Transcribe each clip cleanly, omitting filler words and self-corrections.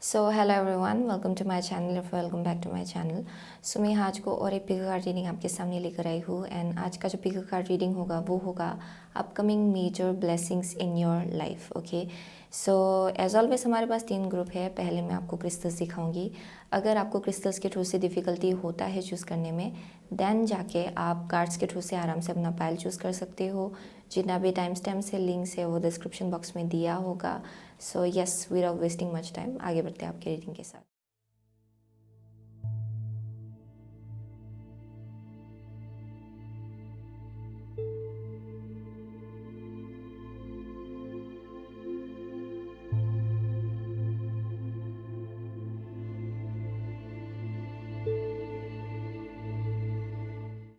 So hello everyone, welcome to my channel, welcome back to my channel. So मैं आज को और एक पिक कार्ड रीडिंग आपके सामने लेकर आई हूँ। एंड आज का जो पिक कार्ड रीडिंग होगा वो होगा upcoming major blessings in your life. Okay, so as always हमारे पास 3 ग्रुप है। पहले मैं आपको क्रिस्टल्स दिखाऊंगी। अगर आपको क्रिस्टल्स के थ्रू से डिफ़िकल्टी होता है चूज़ करने में, देन जाके आप कार्ड्स के थ्रू से आराम से अपना पाइल चूज़ कर सकते हो। जितना भी टाइम स्टैम्प से लिंक्स है वो डिस्क्रिप्शन बॉक्स में दिया होगा। So yes, without wasting much time आगे बढ़ते हैं आपके रीडिंग के साथ।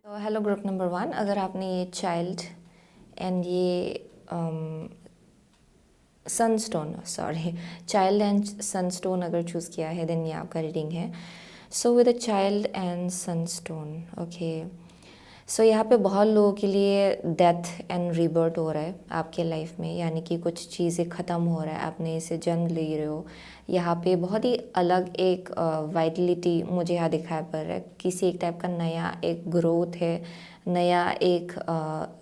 तो हेलो ग्रुप नंबर 1, अगर आपने ये चाइल्ड एंड ये सनस्टोन चाइल्ड एंड सनस्टोन अगर चूज़ किया है, देन ये आपका रीडिंग है। So with a child and sunstone, okay. So यहाँ पे बहुत लोगों के लिए डेथ एंड रीबर्थ हो रहा है आपके लाइफ में, यानी कि कुछ चीज़ें ख़त्म हो रहा है, आपने इसे जन्म ले रहे हो। यहाँ पे बहुत ही अलग एक वाइटलिटी मुझे यहाँ दिखाई पड़ रहा है। किसी एक टाइप का नया एक ग्रोथ है, नया एक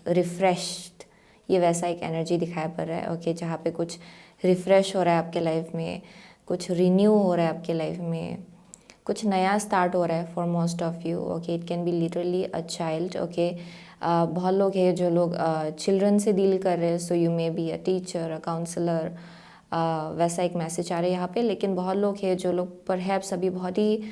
रिफ्रेश्ड, ये वैसा एक एनर्जी दिखाई पड़ रहा है। ओके, जहाँ पे कुछ रिफ़्रेश हो रहा है आपके लाइफ में, कुछ रिन्यू हो रहा है आपके लाइफ में, कुछ नया स्टार्ट हो रहा है for most of you. Okay, it can be literally a child. Okay, बहुत लोग हैं जो लोग चिल्ड्रन से डील कर रहे हैं। So you may be a teacher, a counsellor, वैसा एक मैसेज आ रहा है यहाँ पे। लेकिन बहुत लोग हैं जो लोग परहैप्स अभी बहुत ही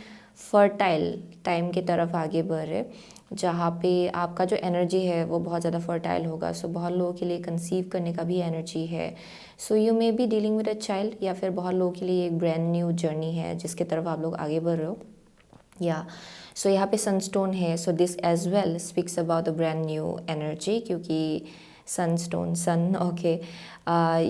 फर्टाइल टाइम की तरफ आगे बढ़ रहे, जहाँ पे आपका जो एनर्जी है वो बहुत ज़्यादा फर्टाइल होगा। सो बहुत लोगों के लिए कंसीव करने का भी एनर्जी है। So you may be dealing with a child, या फिर बहुत लोगों के लिए एक ब्रांड न्यू जर्नी है जिसके तरफ आप लोग आगे बढ़ रहे हो। या सो यहाँ पे सनस्टोन है। So this as well speaks about the brand new energy, क्योंकि सनस्टोन सन, ओके,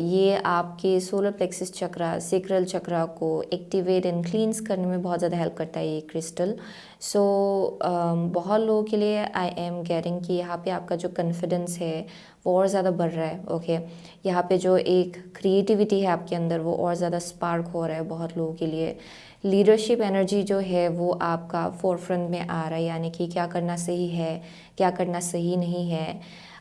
ये आपके solar plexus chakra, sacral chakra को एक्टिवेट एंड क्लींस करने में बहुत ज़्यादा हेल्प करता है ये क्रिस्टल। सो बहुत लोगों के लिए आई एम गेटिंग कि यहाँ पे आपका जो कॉन्फिडेंस है वो और ज़्यादा बढ़ रहा है। ओके, यहाँ पे जो एक क्रिएटिविटी है आपके अंदर वो और ज़्यादा स्पार्क हो रहा है बहुत लोगों के लिए। लीडरशिप एनर्जी जो है वो आपका फोरफ्रंट में आ रहा है, यानी कि क्या करना सही है, क्या करना सही नहीं है।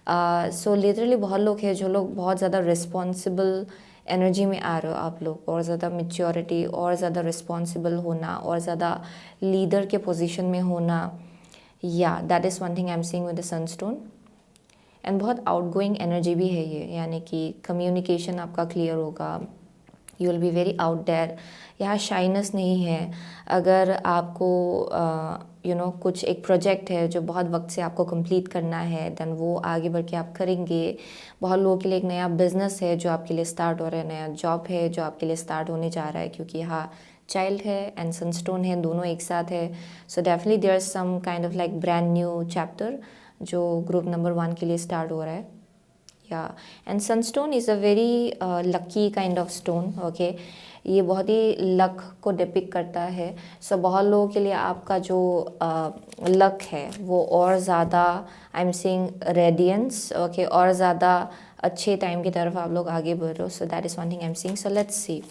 सो लिटरली बहुत लोग हैं जो लोग बहुत ज़्यादा रिस्पॉन्सिबल एनर्जी में आ रहे हो आप लोग, और ज़्यादा मेच्योरिटी, और ज़्यादा रिस्पॉन्सिबल होना, और ज़्यादा लीडर के पोजीशन में होना। या that is one thing I am seeing with the sunstone. And बहुत आउटगोइंग एनर्जी भी है ये, यानी कि कम्युनिकेशन आपका क्लियर होगा। You will be very out there. यहाँ शाइनेस नहीं है। अगर आपको कुछ एक प्रोजेक्ट है जो बहुत वक्त से आपको कंप्लीट करना है, देन वो आगे बढ़ के आप करेंगे। बहुत लोगों के लिए एक नया बिजनेस है जो आपके लिए स्टार्ट हो रहा है, नया जॉब है जो आपके लिए स्टार्ट होने जा रहा है, क्योंकि यहाँ चाइल्ड है एंड सनस्टोन है, दोनों एक साथ है। So definitely there is some kind of like brand new chapter जो ग्रुप नंबर 1 के लिए स्टार्ट हो रहा है। या and sunstone is a very lucky kind of stone. Okay, ये बहुत ही लक को डिपिक्ट करता है। सो बहुत लोगों के लिए आपका जो लक है वो और ज़्यादा, I am seeing radiance, okay, और ज़्यादा अच्छे टाइम की तरफ आप लोग आगे बढ़ रहे हो। So that is one thing I am seeing. So let's see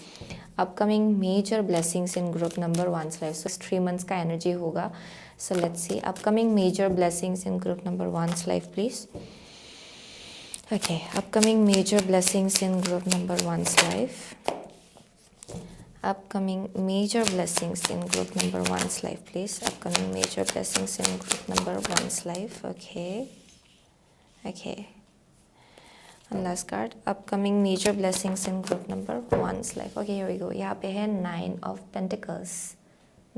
upcoming major blessings in group number 1 life. So 3 months का एनर्जी होगा। So let's see upcoming major blessings in group number 1 life please. Okay, upcoming major blessings in group number 1's life. Upcoming major blessings in group number 1's life, please. Upcoming major blessings in group number 1's life. Okay. Okay. And last card. Upcoming major blessings in group number 1's life. Okay, here we go. यहाँ पे है 9 of Pentacles.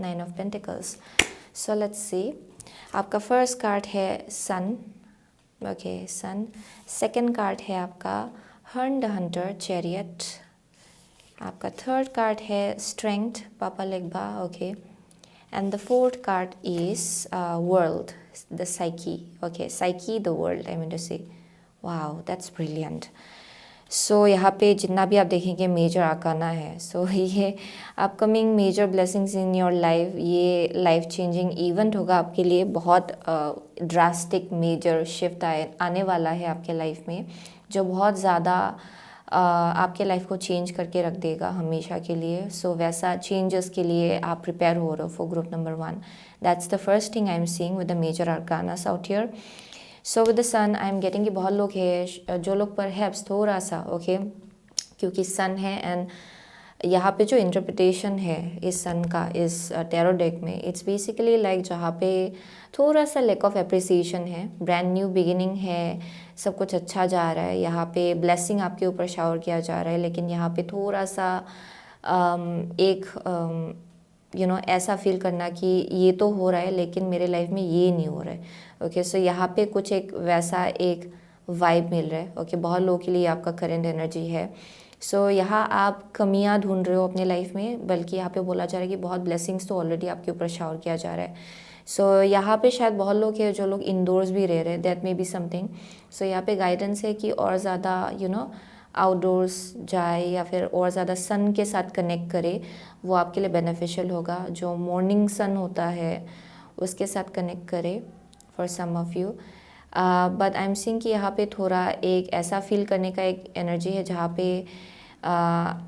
9 of Pentacles. So let's see. आपका first card है Sun. Okay, sun. Second card है आपका Herne the hunter chariot. आपका third card है strength Papa Legba. Okay, and the fourth card is world the Psyche. Okay, Psyche the world, I mean to say wow that's brilliant. So यहाँ पे जितना भी आप देखेंगे मेजर आकाना है। So ये upcoming major blessings in your life, ये life changing event होगा आपके लिए। बहुत ड्रास्टिक मेजर शिफ्ट आने वाला है आपके लाइफ में, जो बहुत ज़्यादा आपके लाइफ को चेंज करके रख देगा हमेशा के लिए. सो वैसा चेंजेस के लिए आप प्रिपेयर हो रहे हो for group number 1. That's the first thing I am seeing with the major arcanas out here. So with the sun I am getting कि बहुत लोग हैं जो लोग परहैप्स थोड़ा सा ओके क्योंकि सन है एंड यहाँ पे जो इंटरप्रिटेशन है इस सन का इस टैरो डेक में इट्स बेसिकली लाइक जहाँ पे थोड़ा सा लैक ऑफ एप्रिसिएशन है, ब्रांड न्यू बिगिनिंग है, सब कुछ अच्छा जा रहा है, यहाँ पे ब्लेसिंग आपके ऊपर शावर किया जा रहा है, लेकिन यहाँ पे थोड़ा सा एक ऐसा फील करना कि ये तो हो रहा है लेकिन मेरे लाइफ में ये नहीं हो रहा है. ओके सो यहाँ पे कुछ एक वैसा एक वाइब मिल रहा है. ओके बहुत लोगों के लिए आपका करंट एनर्जी है. सो यहाँ आप कमियाँ ढूंढ रहे हो अपने लाइफ में, बल्कि यहाँ पे बोला जा रहा है कि बहुत ब्लेसिंग्स तो ऑलरेडी आपके ऊपर शावर किया जा रहा है. सो यहाँ पे शायद बहुत लोग हैं जो लोग इंडोर्स भी रह रहे हैं, that may be something. So यहाँ पे गाइडेंस है कि और ज़्यादा आउटडोर्स जाए या फिर और ज़्यादा सन के साथ कनेक्ट करे, वो आपके लिए बेनिफिशियल होगा. जो मॉर्निंग सन होता है उसके साथ कनेक्ट करे for some of you. But I am seeing कि यहाँ पे थोड़ा एक ऐसा फील करने का एक एनर्जी है जहाँ पे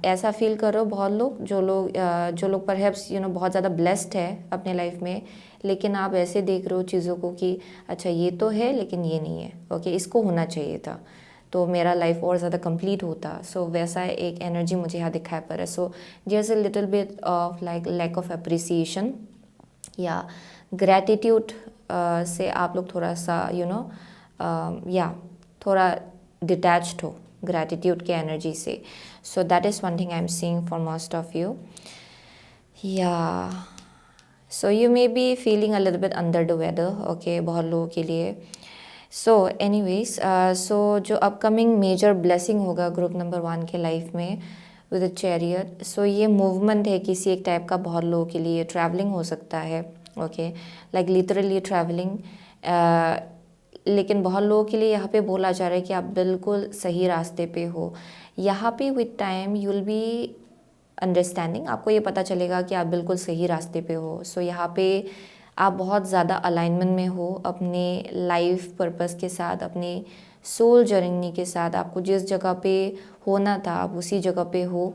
ऐसा फील करो बहुत लोग जो लोग परहैप्स बहुत ज़्यादा ब्लेस्ड है अपने लाइफ में, लेकिन आप ऐसे देख रहे हो चीज़ों को कि अच्छा ये तो है लेकिन ये नहीं है. ओके इसको होना चाहिए था तो मेरा लाइफ और ज़्यादा कंप्लीट होता. सो वैसा एक एनर्जी मुझे यहाँ दिखाई पड़ रहा है. So there is a little bit of like lack of appreciation या ग्रैटिट्यूड से आप लोग थोड़ा सा थोड़ा डिटैच्ड हो ग्रैटिट्यूड के एनर्जी से. So that is one thing I am seeing for most of you. So you may be feeling a little bit under the weather. Okay बहुत लोगों के लिए. सो एनीवेज सो जो अपकमिंग मेजर ब्लेसिंग होगा group number 1 के life में with the chariot. सो ये movement है किसी एक टाइप का. बहुत लोगों के लिए ट्रैवलिंग हो सकता है. Okay like literally travelling. लेकिन बहुत लोगों के लिए यहाँ पे बोला जा रहा है कि आप बिल्कुल सही रास्ते पे हो. यहाँ पे with time you will be understanding, आपको ये पता चलेगा कि आप बिल्कुल सही रास्ते पे हो. सो यहाँ पे आप बहुत ज़्यादा अलाइनमेंट में हो अपने लाइफ पर्पस के साथ, अपने सोल जर्नी के साथ. आपको जिस जगह पे होना था आप उसी जगह पे हो.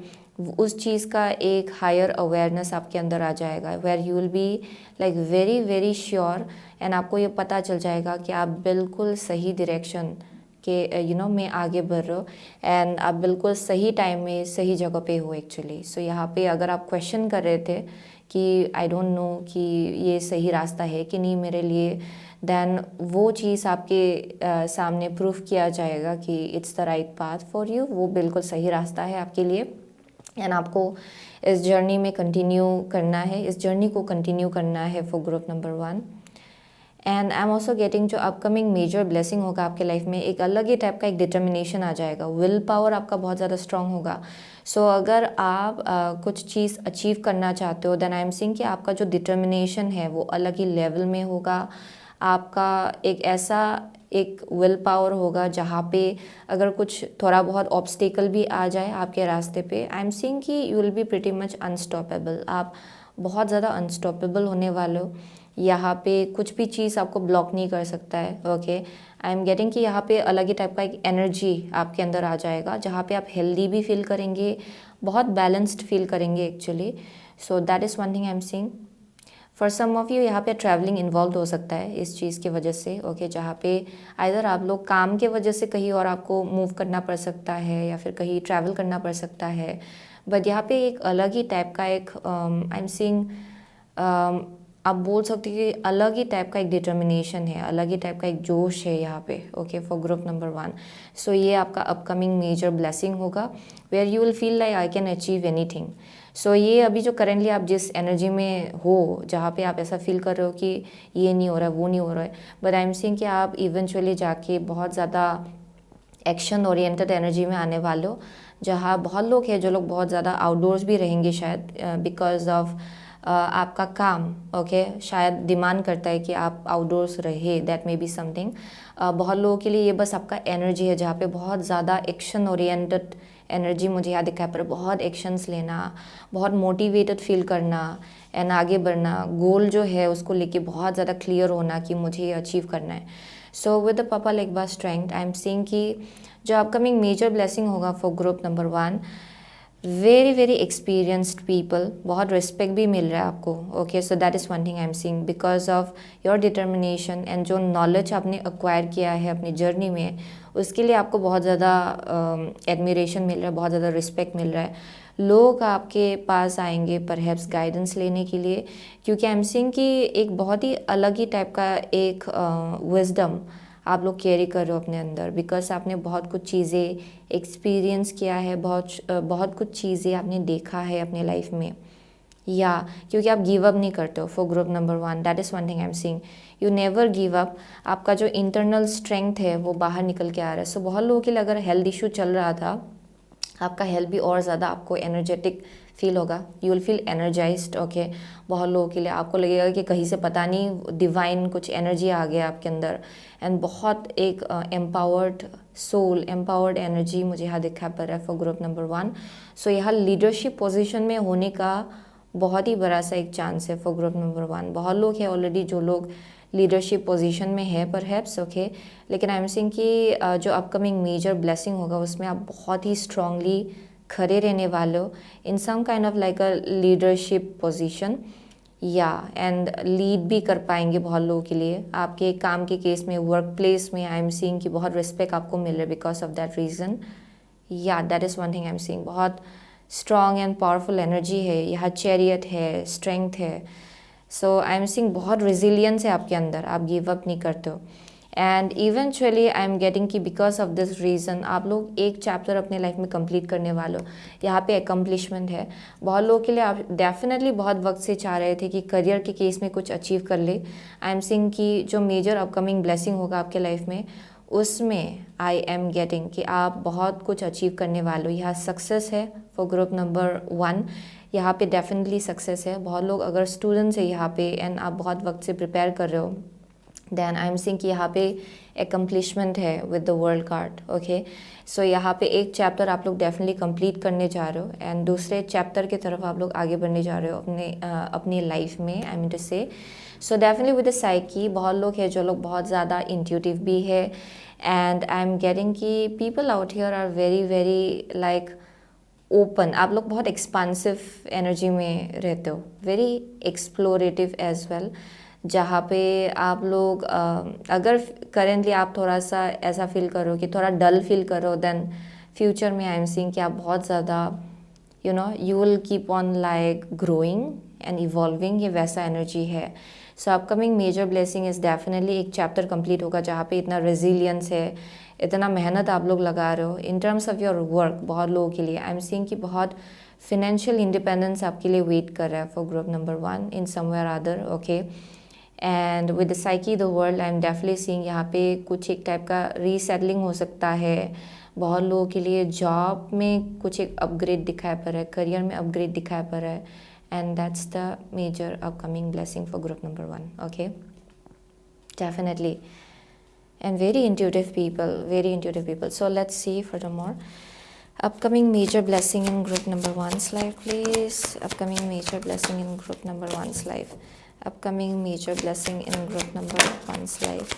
उस चीज़ का एक हायर अवेयरनेस आपके अंदर आ जाएगा where you will be like very very sure and आपको ये पता चल जाएगा कि आप बिल्कुल सही डायरेक्शन के में आगे बढ़ रहे हो एंड आप बिल्कुल सही टाइम में सही जगह पे हो एक्चुअली. सो यहाँ पे अगर आप क्वेश्चन कर रहे थे कि आई डोंट नो कि ये सही रास्ता है कि नहीं मेरे लिए, देन वो चीज़ आपके सामने प्रूफ किया जाएगा कि it's the right path for you. वो बिल्कुल सही रास्ता है आपके लिए एंड आपको इस जर्नी में कंटिन्यू करना है, इस जर्नी को कंटिन्यू करना है for group number 1. And I am also getting जो अपकमिंग मेजर ब्लेसिंग होगा आपके लाइफ में, एक अलग ही टाइप का एक डिटर्मिनेशन आ जाएगा. विल पावर आपका बहुत ज़्यादा स्ट्रांग होगा. सो अगर आप कुछ चीज़ अचीव करना चाहते हो देन आई एम सीइंग कि आपका जो डिटर्मिनेशन है वो अलग ही लेवल में होगा. आपका एक ऐसा एक विल पावर होगा जहाँ पे अगर कुछ थोड़ा बहुत ऑब्स्टिकल भी आ जाए आपके रास्ते पे, आई एम सीइंग कि you will be pretty much unstoppable. आप बहुत ज़्यादा अनस्टॉपेबल होने वाले हो. यहाँ पे कुछ भी चीज़ आपको ब्लॉक नहीं कर सकता है. ओके आई एम गेटिंग कि यहाँ पे अलग ही टाइप का एक एनर्जी आपके अंदर आ जाएगा जहाँ पे आप हेल्दी भी फील करेंगे, बहुत बैलेंस्ड फील करेंगे actually. So that is one thing I am seeing. For some of you यहाँ पे ट्रैवलिंग इन्वॉल्व हो सकता है इस चीज़ की वजह से. ओके जहाँ पे आइदर आप लोग काम के वजह से कहीं और आपको मूव करना पड़ सकता है या फिर कहीं ट्रैवल करना पड़ सकता है. बट यहाँ पे एक अलग ही टाइप का एक आई एम सीइंग आप बोल सकते हो कि अलग ही टाइप का एक डिटर्मिनेशन है, अलग ही टाइप का एक जोश है यहाँ पे. Okay for group number 1. So ये आपका अपकमिंग मेजर ब्लेसिंग होगा where you will feel like I can achieve anything. So ये अभी जो करेंटली आप जिस एनर्जी में हो जहाँ पे आप ऐसा फील कर रहे हो कि ये नहीं हो रहा है वो नहीं हो रहा है, बट आई एम सीइंग कि आप इवेंचुअली जाके बहुत ज़्यादा एक्शन ओरिएंटेड एनर्जी में आने वाले हो, जहाँ बहुत लोग हैं जो लोग बहुत ज़्यादा आउटडोर्स भी रहेंगे शायद बिकॉज ऑफ आपका काम. ओके शायद डिमांड करता है कि आप आउटडोर्स रहे, दैट मे बी समथिंग. बहुत लोगों के लिए ये बस आपका एनर्जी है जहाँ पे बहुत ज़्यादा एक्शन ओरिएंटेड एनर्जी मुझे यहाँ दिखाई पड़ रहा है. बहुत एक्शंस लेना, बहुत मोटिवेटेड फील करना एंड आगे बढ़ना, गोल जो है उसको लेके बहुत ज़्यादा क्लियर होना कि मुझे ये अचीव करना है. सो विद द पापा लाइक बा स्ट्रेंथ आई एम सीइंग कि जो अपकमिंग मेजर ब्लेसिंग होगा for group number 1, very very experienced people, बहुत रिस्पेक्ट भी मिल रहा है आपको। Okay, so that is one thing I am seeing because of your determination and जो नॉलेज आपने एक्वायर किया है अपनी जर्नी में, उसके लिए आपको बहुत ज़्यादा एडमिरेशन मिल रहा है, बहुत ज़्यादा रिस्पेक्ट मिल रहा है। लोग आपके पास आएंगे परहैप्स गाइडेंस लेने के लिए, क्योंकि आई एम सीइंग कि एक बहुत ही अलग ही टाइप का एक विजडम आप लोग कैरी कर रहे हो अपने अंदर, बिकॉज आपने बहुत कुछ चीज़ें एक्सपीरियंस किया है, बहुत कुछ चीज़ें आपने देखा है अपने लाइफ में, या क्योंकि आप गिव अप नहीं करते हो for group number 1, that is one thing I am seeing, you never give up. आपका जो इंटरनल स्ट्रेंथ है वो बाहर निकल के आ रहा है। सो बहुत लोगों के लिए अगर हेल्थ इशू चल रहा था, आपका हेल्थ भी और ज़्यादा आपको एनर्जेटिक फील होगा, you will feel energised. Okay, बहुत लोगों के लिए आपको लगेगा कि कहीं से पता नहीं डिवाइन कुछ एनर्जी आ गया आपके अंदर, एंड बहुत एक एम्पावर्ड सोल, एम्पावर्ड एनर्जी मुझे यहाँ दिखा पड़ रहा है फॉर ग्रुप नंबर 1। सो यहाँ लीडरशिप पोजीशन में होने का बहुत ही बड़ा सा एक चांस है फॉर ग्रुप नंबर 1। बहुत लोग हैं ऑलरेडी जो लोग लीडरशिप पोजीशन में है परहैप्स। ओके, लेकिन आई एम सीइंग कि जो अपकमिंग मेजर ब्लेसिंग होगा उसमें आप बहुत ही स्ट्रांगली खड़े रहने वाले हो in some kind of like a leadership position, या एंड लीड भी कर पाएंगे बहुत लोगों के लिए। आपके काम के केस में, वर्क प्लेस में आई एम सीइंग कि बहुत रिस्पेक्ट आपको मिल रहा है बिकॉज ऑफ दैट रीज़न, या that is one thing I am seeing. बहुत स्ट्रॉन्ग एंड पावरफुल एनर्जी है यहाँ, चैरियट है, स्ट्रेंथ है। सो आई एम सीइंग बहुत रिजिलियंस है आपके अंदर, आप गिव अप नहीं करते हो। And eventually I am getting कि बिकॉज ऑफ दिस रीज़न आप लोग एक चैप्टर अपने लाइफ में कंप्लीट करने वाले हो। यहाँ पे एकम्प्लिशमेंट है बहुत लोगों के लिए। आप डेफिनेटली बहुत वक्त से चाह रहे थे कि करियर के केस में कुछ अचीव कर ले। आई एम सीइंग कि जो मेजर अपकमिंग ब्लेसिंग होगा आपके लाइफ में, उसमें आई एम गेटिंग कि आप बहुत कुछ अचीव करने वाले हो। यहाँ सक्सेस है फॉर ग्रुप नंबर 1, यहाँ पे डेफिनेटली सक्सेस है। बहुत लोग अगर स्टूडेंट्स है यहाँ पे एंड आप बहुत वक्त से प्रिपेयर कर रहे हो, देन आई एम सीइंग कि यहाँ पे एकम्प्लिशमेंट है with the world card. Okay, so यहाँ पे एक चैप्टर आप लोग डेफिनेटली कंप्लीट करने जा रहे हो एंड दूसरे चैप्टर की तरफ आप लोग आगे बढ़ने जा रहे हो अपनी लाइफ में, आई मीन टू से। So definitely with the psyche बहुत लोग हैं जो लोग बहुत ज़्यादा इंट्यूटिव भी है, एंड आई एम गेटिंग कि people out here are very very like open. आप लोग बहुत एक्सपांसिव एनर्जी में रहते हो, वेरी एक्सप्लोरेटिव एज वेल, जहाँ पे आप लोग अगर करेंटली आप थोड़ा सा ऐसा फील करो कि थोड़ा डल फील करो, देन फ्यूचर में आई एम सीइंग कि आप बहुत ज़्यादा you will keep on like growing and evolving, ये वैसा एनर्जी है। So upcoming major blessing is definitely एक चैप्टर कंप्लीट होगा जहाँ पे इतना रेजिलियंस है, इतना मेहनत आप लोग लगा रहे हो in terms of your work. बहुत लोगों के लिए आई एम सीइंग कि बहुत फिनेंशियल इंडिपेंडेंस आपके लिए वेट कर रहा है for group number 1 in somewhere other. Okay, and with the psyche the world I am definitely seeing यहाँ पे कुछ एक टाइप का रीसेटलिंग हो सकता है बहुत लोगों के लिए। जॉब में कुछ एक अपग्रेड दिखाई पड़ रहा है, करियर में अपग्रेड दिखाई पड़ रहा है, and that's the major upcoming blessing for group number 1। Okay, definitely, and very intuitive people. So let's see furthermore upcoming major blessing in group number 1's life, please. Upcoming major blessing in group number 1's life. Upcoming major blessing in group number 1's life.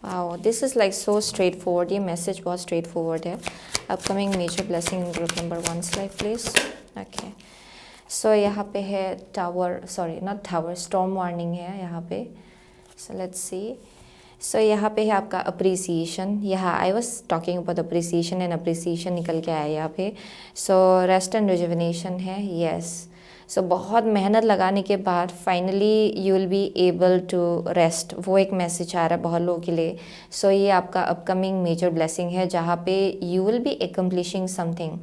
Wow, this is like so straightforward. ये message बहुत straightforward है. Upcoming major blessing in group number 1's life, please. Okay, so यहाँ पे है storm warning है यहाँ पे. So let's see. सो यहाँ पे है आपका अप्रिसिएशन। यहाँ I was talking about appreciation and appreciation निकल के आया यहाँ पे। सो रेस्ट एंड रिजुविनेशन है, यस। सो बहुत मेहनत लगाने के बाद finally you will be able to rest, वो एक मैसेज आ रहा है बहुत लोगों के लिए। सो ये आपका अपकमिंग मेजर ब्लेसिंग है जहाँ पे यू विल बी एकम्प्लिशिंग समथिंग।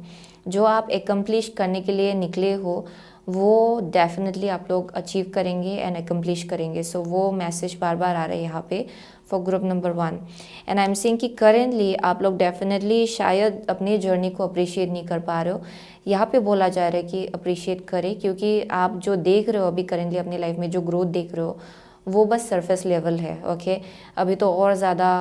जो आप एकम्प्लिश करने के लिए निकले हो वो डेफिनेटली आप लोग अचीव करेंगे एंड एकम्प्लिश करेंगे। सो वो मैसेज बार बार आ रहा है यहाँ पे for group number 1। And I am seeing कि करेंटली आप लोग डेफिनेटली शायद अपनी जर्नी को अप्रिशिएट नहीं कर पा रहे हो। यहाँ पे बोला जा रहा है कि अप्रिशिएट करें, क्योंकि आप जो देख रहे हो अभी करेंटली अपनी लाइफ में जो ग्रोथ देख रहे हो वो बस सरफेस लेवल है। ओके, अभी तो और ज़्यादा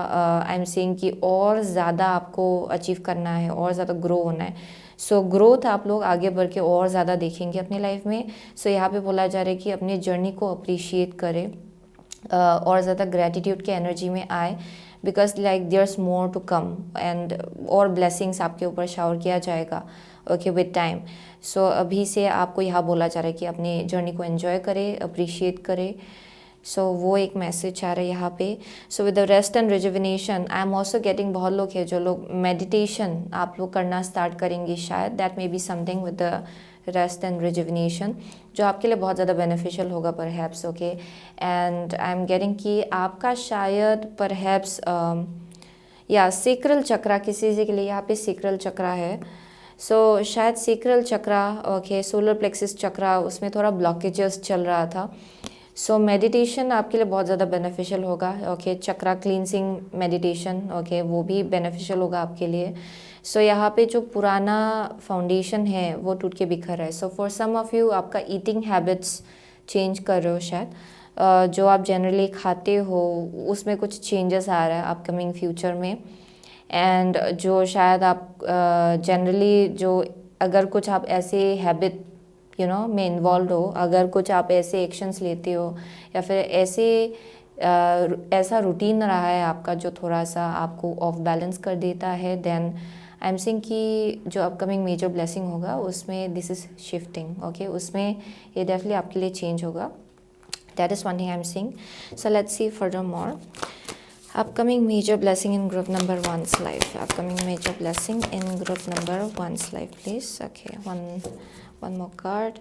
आई एम सीइंग कि और ज़्यादा आपको अचीव करना है, और ज़्यादा ग्रो होना है। सो ग्रोथ आप लोग आगे बढ़ के और ज़्यादा देखेंगे अपनी लाइफ में। सो यहाँ पे बोला जा रहा है कि अपनी जर्नी को अप्रिशिएट करें, और ज़्यादा ग्रेटिट्यूड के एनर्जी में आए, because like there's more to come and और ब्लेसिंग्स आपके ऊपर शावर किया जाएगा ओके विद टाइम। सो अभी से आपको यहाँ बोला जा रहा है कि अपनी जर्नी को एंजॉय करें, अप्रिशिएट करें। सो वो एक मैसेज आ रहा है यहाँ पे। सो with the rest and rejuvenation I am also getting, बहुत लोग हैं जो लोग मेडिटेशन आप लोग करना स्टार्ट करेंगे शायद, that may be something with the rest and rejuvenation जो आपके लिए बहुत ज़्यादा बेनिफिशियल होगा perhaps okay. And I am getting कि आपका शायद परहैप्स या सेक्रल चक्रा, किसी के लिए यहाँ पे सेक्रल चक्रा है। सो शायद सेक्रल चक्रा ओके, सोलर प्लेक्सिस चक्रा, उसमें थोड़ा ब्लॉकेजेस चल रहा था। सो मेडिटेशन आपके लिए बहुत ज़्यादा बेनिफिशियल होगा ओके। चक्रा क्लींसिंग मेडिटेशन ओके, वो भी बेनिफिशियल होगा आपके लिए। सो यहाँ पे जो पुराना फाउंडेशन है वो टूट के बिखर रहा है। So for some of you आपका ईटिंग हैबिट्स चेंज कर रहे हो शायद, जो आप जनरली खाते हो उसमें कुछ चेंजेस आ रहा है अपकमिंग फ्यूचर में। एंड जो शायद आप जनरली जो अगर कुछ आप ऐसे हैबिट में इन्वॉल्व हो, अगर कुछ आप ऐसे एक्शंस लेते हो या फिर ऐसा रूटीन रहा है आपका जो थोड़ा सा आपको ऑफ बैलेंस कर देता है, देन आई एम सेइंग कि जो अपकमिंग मेजर ब्लेसिंग होगा उसमें दिस इज़ शिफ्टिंग ओके, उसमें ये डेफिनेटली आपके लिए चेंज होगा। That is one thing I am saying. So let's C further more upcoming major blessing in group number 1's life. Upcoming major blessing in group number 1's life, please. Okay, one more card.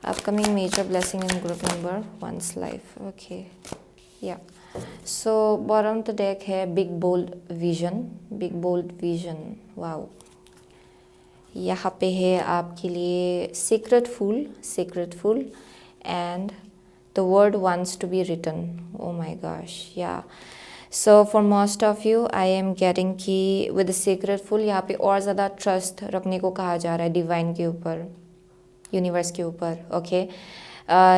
Upcoming major blessing in group number 1's life. Okay, yeah. So bottom of the deck है big bold vision. Big bold vision. Wow. यहाँ पे है आपके लिए secret fool and the word wants to be written. Oh my gosh, yeah. So for most of you I am getting कि with secret full यहाँ पे और ज़्यादा ट्रस्ट रखने को कहा जा रहा है डिवाइन के ऊपर, यूनिवर्स के ऊपर ओके।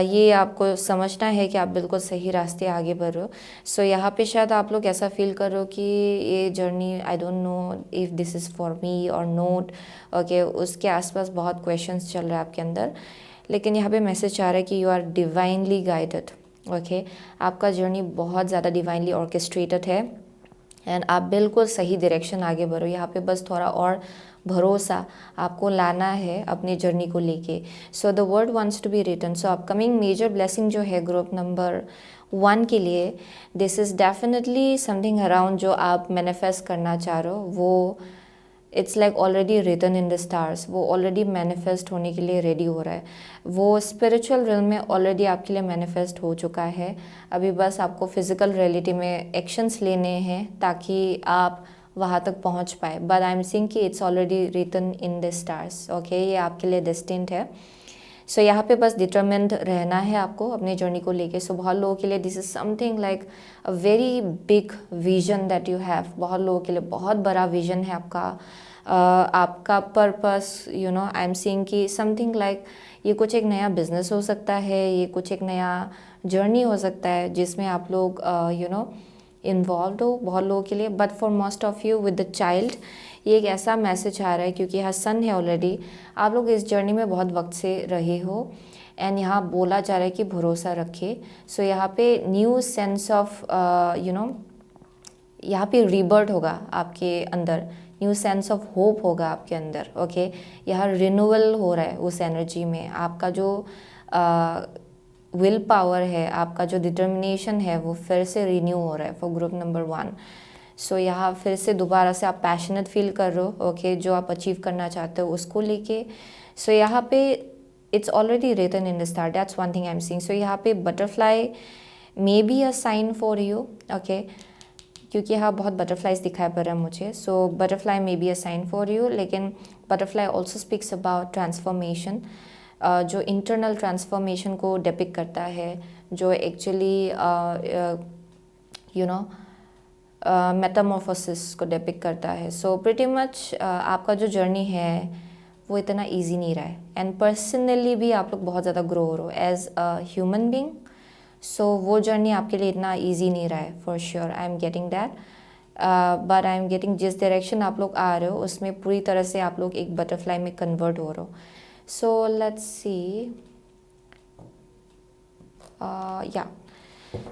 ये आपको समझना है कि आप बिल्कुल सही रास्ते आगे बढ़ रहे हो। सो यहाँ पे शायद आप लोग ऐसा फील कर रहे हो कि ये journey I don't know if this is for me और नोट ओके, उसके आसपास बहुत क्वेश्चंस चल रहा है आपके अंदर, लेकिन यहाँ पे मैसेज आ रहा है कि you are divinely guided okay. आपका जर्नी बहुत ज़्यादा डिवाइनली ऑर्केस्ट्रेटेड है एंड आप बिल्कुल सही डायरेक्शन आगे बढ़ो। यहाँ पे बस थोड़ा और भरोसा आपको लाना है अपनी जर्नी को लेके। So the word wants to be written. So upcoming major blessing जो है ग्रुप नंबर 1 के लिए, this is definitely something around जो आप मैनिफेस्ट करना चाह रहे हो, वो it's like already written in the stars, वो ऑलरेडी मैनिफेस्ट होने के लिए रेडी हो रहा है, वो स्पिरिचुअल रियल में ऑलरेडी आपके लिए मैनिफेस्ट हो चुका है। अभी बस आपको फिजिकल रियलिटी में एक्शंस लेने हैं ताकि आप वहाँ तक पहुँच पाए। बट आई एम सीइंग कि it's already written in the stars okay, ये आपके लिए डेस्टिन्ड है। सो यहाँ पे बस डिटरमिन्ड रहना है आपको अपनी जर्नी को लेके। सो बहुत लोगों के लिए this is something like a very big vision that you have. बहुत लोगों के लिए बहुत बड़ा विजन है आपका, आपका पर्पस आई एम सीइंग कि समथिंग लाइक ये कुछ एक नया बिजनेस हो सकता है, ये कुछ एक नया जर्नी हो सकता है जिसमें आप लोग इन्वॉल्व हो बहुत लोगों के लिए। But for most of you with the child ये एक ऐसा मैसेज आ रहा है क्योंकि यहाँ सन है ऑलरेडी, आप लोग इस जर्नी में बहुत वक्त से रहे हो एंड यहाँ बोला जा रहा है कि भरोसा रखे। सो यहाँ पे न्यू सेंस ऑफ यहाँ पे रीबर्थ होगा आपके अंदर, न्यू सेंस ऑफ होप होगा आपके अंदर ओके। यहाँ रिन्यूअल हो रहा है उस एनर्जी में, आपका जो विल पावर है, आपका जो डिटर्मिनेशन है वो फिर से रिन्यू हो रहा है फॉर ग्रुप नंबर 1। सो यहाँ फिर से दोबारा से आप पैशनेट फील कर रहे हो ओके, जो आप अचीव करना चाहते हो उसको लेके। सो यहाँ पे it's already written in the star, that's one thing I am seeing. So यहाँ पे butterfly may be a sign for you okay, क्योंकि यहाँ बहुत बटरफ्लाइज दिखाई पड़ रहा है मुझे। So butterfly may be a sign for you, लेकिन butterfly also speaks about transformation, जो इंटरनल ट्रांसफॉर्मेशन को डिपिक्ट करता है, जो एक्चुअली मेटामॉर्फोसिस को डिपिक्ट करता है। सो प्रिटी मच आपका जो जर्नी है वो इतना ईजी नहीं रहा है एंड पर्सनली भी आप लोग बहुत ज़्यादा ग्रो हो रहे हो एज अ ह्यूमन बींग। सो वो जर्नी आपके लिए इतना ईजी नहीं रहा है for sure, I am getting that. But I am getting जिस डायरेक्शन आप लोग आ रहे हो उसमें पूरी तरह से आप लोग एक बटरफ्लाई में कन्वर्ट हो रहे हो। सो लेट्स सी या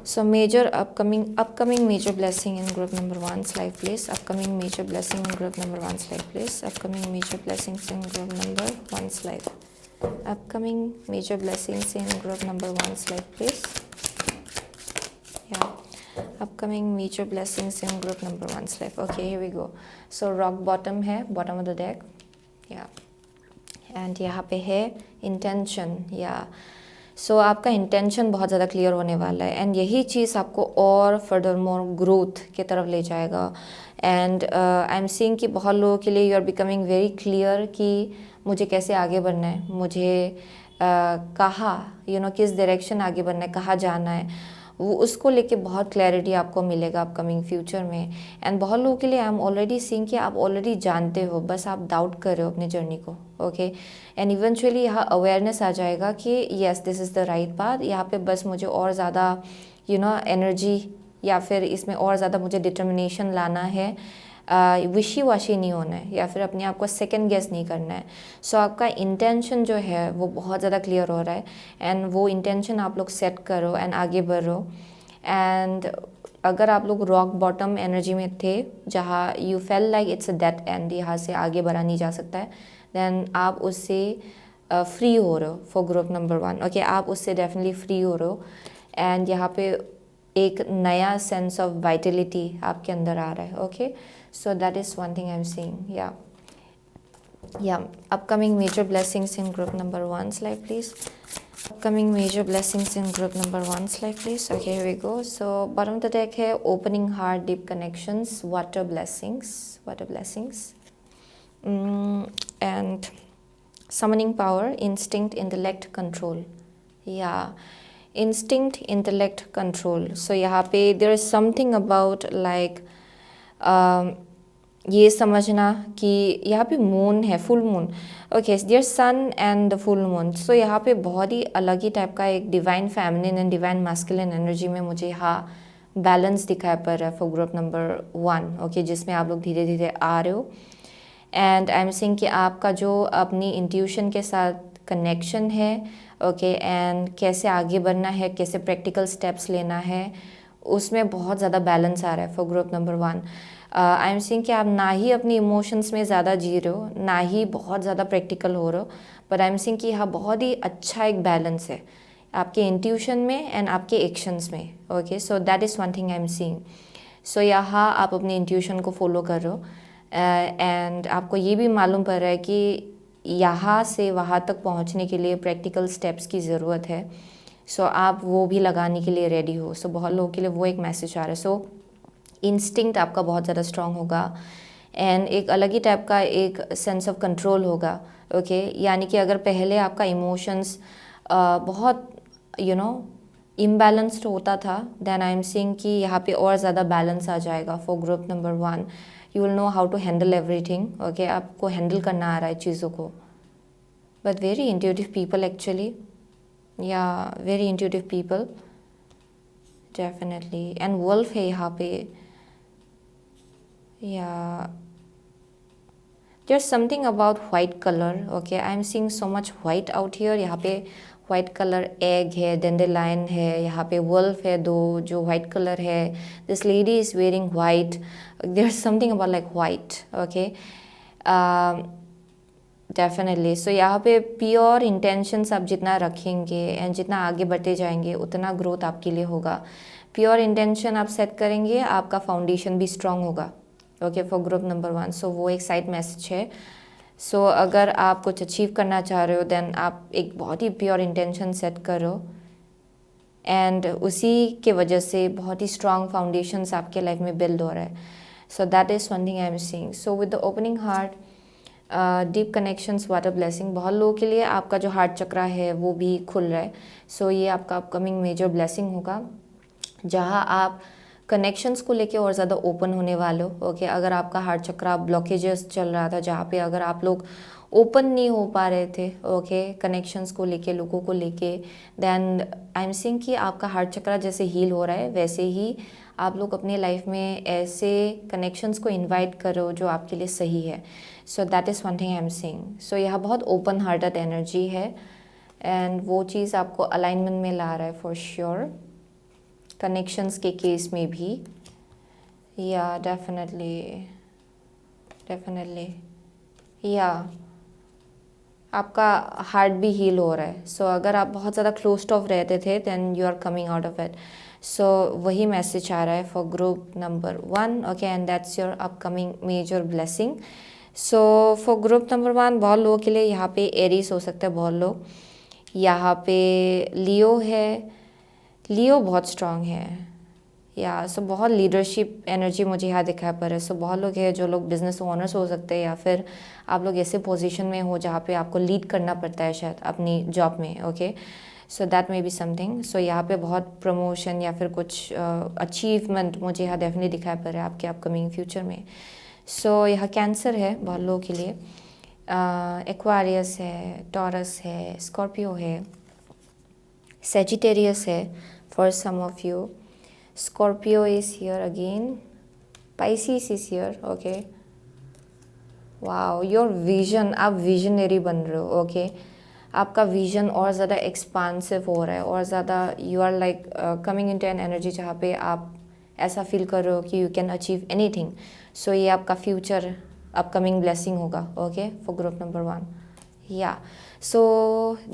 So major upcoming major blessing in group number one's life, please. Upcoming major blessing in group number one's life, please. Upcoming major blessings in group number one's life. Upcoming major blessings in group number one's life, please. Yeah. Upcoming major blessings in group number one's life. Okay, here we go. So rock bottom है, bottom of the deck. Yeah. And यहाँ पे है intention. Yeah. सो आपका intention बहुत ज़्यादा clear होने वाला है एंड यही चीज़ आपको और फर्दर मोर ग्रोथ की तरफ ले जाएगा. एंड आई एम सीइंग कि बहुत लोगों के लिए you are becoming very clear कि मुझे कैसे आगे बढ़ना है, मुझे कहाँ किस डायरेक्शन आगे बढ़ना है, कहाँ जाना है, वो उसको लेके बहुत क्लैरिटी आपको मिलेगा अपकमिंग फ्यूचर में. एंड बहुत लोगों के लिए आई एम ऑलरेडी सीइंग कि आप ऑलरेडी जानते हो, बस आप डाउट कर रहे हो अपनी जर्नी को. ओके. एंड इवेंचुअली यहाँ अवेयरनेस आ जाएगा कि yes this is the right path. यहाँ पे बस मुझे और ज़्यादा एनर्जी या फिर इसमें और ज़्यादा मुझे डिटर्मिनेशन लाना है. विशी वाशी नहीं होना है या फिर अपने आप को सेकंड गेस नहीं करना है. सो आपका इंटेंशन जो है वो बहुत ज़्यादा क्लियर हो रहा है एंड वो इंटेंशन आप लोग सेट करो एंड आगे बढ़ो. एंड अगर आप लोग रॉक बॉटम एनर्जी में थे जहाँ you fail like it's a dead and, यहाँ से आगे बढ़ा नहीं जा सकता है, देन आप उससे फ्री हो रहे हो for group number one. Okay, आप उससे डेफिनेटली फ्री हो रहे हो एंड यहाँ पे एक नया सेंस ऑफ वाइटलिटी आपके अंदर आ रहा है. Okay, so that is one thing I am seeing. या upcoming major blessings in group number one's life, please. Upcoming major blessings in group number one's life, please. Okay, here we go. So bottom of the deck है opening heart, deep connections, water blessings. And summoning power, instinct, intellect, control. Yeah, instinct, intellect, control. So यहाँ पे there is something about like ये समझना कि यहाँ पे moon है, full moon. Okay, there sun and the full moon. So यहाँ पे बहुत ही अलग ही टाइप का एक divine feminine and divine masculine energy में मुझे यहाँ बैलेंस दिखाई पड़ रहा है for group number one. Okay, जिसमें आप लोग धीरे धीरे आ रहे हो एंड आई एम सीइंग कि आपका जो अपनी इंट्यूशन के साथ कनेक्शन है, ओके, एंड कैसे आगे बढ़ना है, कैसे प्रैक्टिकल स्टेप्स लेना है, उसमें बहुत ज़्यादा बैलेंस आ रहा है for group number one. I am seeing कि आप ना ही अपनी इमोशंस में ज़्यादा जी रहे हो, ना ही बहुत ज़्यादा प्रैक्टिकल हो रहे हो, बट आई एम सीइंग कि यहाँ बहुत ही अच्छा एक बैलेंस है आपके इंट्यूशन में एंड आपके एक्शंस में. Okay, so that is one thing I am seeing. So यहाँ आप अपने इंट्यूशन को फॉलो कर रहे हो एंड आपको ये भी मालूम पड़ रहा है कि यहाँ से वहाँ तक पहुँचने के लिए प्रैक्टिकल स्टेप्स की ज़रूरत है. सो आप वो भी लगाने के लिए रेडी हो. सो बहुत लोगों के लिए वो एक मैसेज आ रहा है. सो इंस्टिंक्ट आपका बहुत ज़्यादा स्ट्रॉन्ग होगा एंड एक अलग ही टाइप का एक सेंस ऑफ कंट्रोल होगा. ओके, यानी कि अगर पहले आपका इमोशंस बहुत इम्बैलेंस्ड होता था, देन आई एम सीइंग कि यहाँ पे और ज़्यादा बैलेंस आ जाएगा for group number one. You will know how to handle everything. Okay, आपको हैंडल करना आ रहा है चीज़ों को. But very intuitive people actually. Yeah very intuitive people definitely. And wolf है यहाँ पे. Yeah, there's something about white color. Okay, I'm seeing so much white out here. यहाँ पे white color egg है, dandelion है, यहाँ पे wolf है दो जो white color है. This lady is wearing white. There's something about like white. Okay, definitely. So यहाँ पे pure intentions आप जितना रखेंगे एंड जितना आगे बढ़ते जाएंगे उतना ग्रोथ आपके लिए होगा. प्योर इंटेंशन आप सेट करेंगे, आपका फाउंडेशन भी स्ट्रॉन्ग होगा. Okay, for group number one. So वो एक साइड मैसेज है. सो अगर आप कुछ अचीव करना चाह रहे हो देन आप एक बहुत ही प्योर इंटेंशन सेट करो एंड उसी के वजह से बहुत ही स्ट्रॉन्ग फाउंडेशंस आपके लाइफ में बिल्ड हो रहा है. So that is one thing I am seeing. So with the opening heart, deep connections, water blessing, बहुत लोगों के लिए आपका जो हार्ट चक्रा है वो भी खुल रहा है. सो ये आपका अपकमिंग मेजर ब्लेसिंग होगा जहाँ आप कनेक्शंस को लेके और ज़्यादा ओपन होने वाले हो. ओके, अगर आपका हार्ट चक्रा ब्लॉकेजेस चल रहा था जहाँ पे अगर आप लोग ओपन नहीं हो पा रहे थे, ओके, कनेक्शंस को लेके, लोगों को लेके, देन आई एम सीइंग कि आपका हार्ट चक्रा जैसे हील हो रहा है वैसे ही आप लोग अपने लाइफ में ऐसे कनेक्शंस को इन्वाइट करो जो आपके लिए सही है. So that is one thing I am seeing. सो यह बहुत ओपन हार्टेड एनर्जी है एंड वो चीज़ आपको अलाइनमेंट में ला रहा है फॉर श्योर. कनेक्शंस के केस में भी, या डेफिनेटली या आपका हार्ट भी हील हो रहा है. सो अगर आप बहुत ज़्यादा क्लोज्ड ऑफ रहते थे then you are coming out of it. So वही मैसेज आ रहा है for group number 1. Okay, and that's your upcoming major blessing. So for group number 1 बहुत लोगों के लिए यहाँ पे एरीज हो सकता है. बहुत लोग यहाँ पे लियो है. लियो बहुत स्ट्रांग है या सो बहुत लीडरशिप एनर्जी मुझे यहाँ दिखाई पड़ रहा है. सो बहुत लोग हैं जो लोग बिजनेस ओनर्स हो सकते हैं, या फिर आप लोग ऐसे पोजीशन में हो जहाँ पे आपको लीड करना पड़ता है शायद अपनी जॉब में. Okay, so that may be something. So यहाँ पे बहुत प्रमोशन या फिर कुछ अचीवमेंट मुझे यहाँ डेफिनेटली दिखाई पड़ रहा है आपके अपकमिंग फ्यूचर में. सो यहाँ कैंसर है बहुत लोगों के लिए, एक्वारियस है, टॉरस है, स्कॉर्पियो है, सेजिटेरियस है for some of you. Scorpio is here again. Pisces is here. Okay. Wow, your vision, आप विजनरी बन रहे हो. ओके, आपका विजन और ज़्यादा एक्सपांसिव हो रहा है और ज़्यादा you are like coming into an energy जहाँ पे आप ऐसा फील कर रहे हो कि you can achieve anything. So ये आपका फ्यूचर अपकमिंग ब्लेसिंग होगा. Okay, for group number 1. Yeah so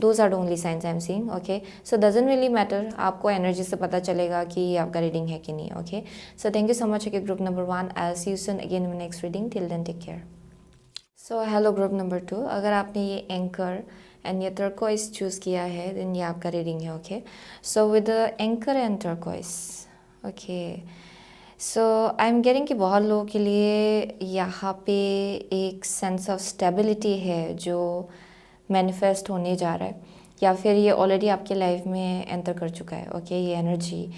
those are the only signs I am seeing. Okay, so doesn't really matter, आपको एनर्जी से पता चलेगा कि ये आपका रीडिंग है कि नहीं. Okay, so thank you so much. Okay, group number 1, I will see you soon again in next reading. Till then take care. So hello group number 2, अगर आपने ये एंकर एंड ये टर्कोइस चूज़ किया है then ये आपका reading है. Okay, so with anchor and turquoise. Okay, so I am getting कि बहुत लोगों के लिए यहाँ पे एक सेंस ऑफ स्टेबिलिटी है जो मैनिफेस्ट होने जा रहा है, या फिर ये ऑलरेडी आपके लाइफ में एंटर कर चुका है. ओके, ये एनर्जी,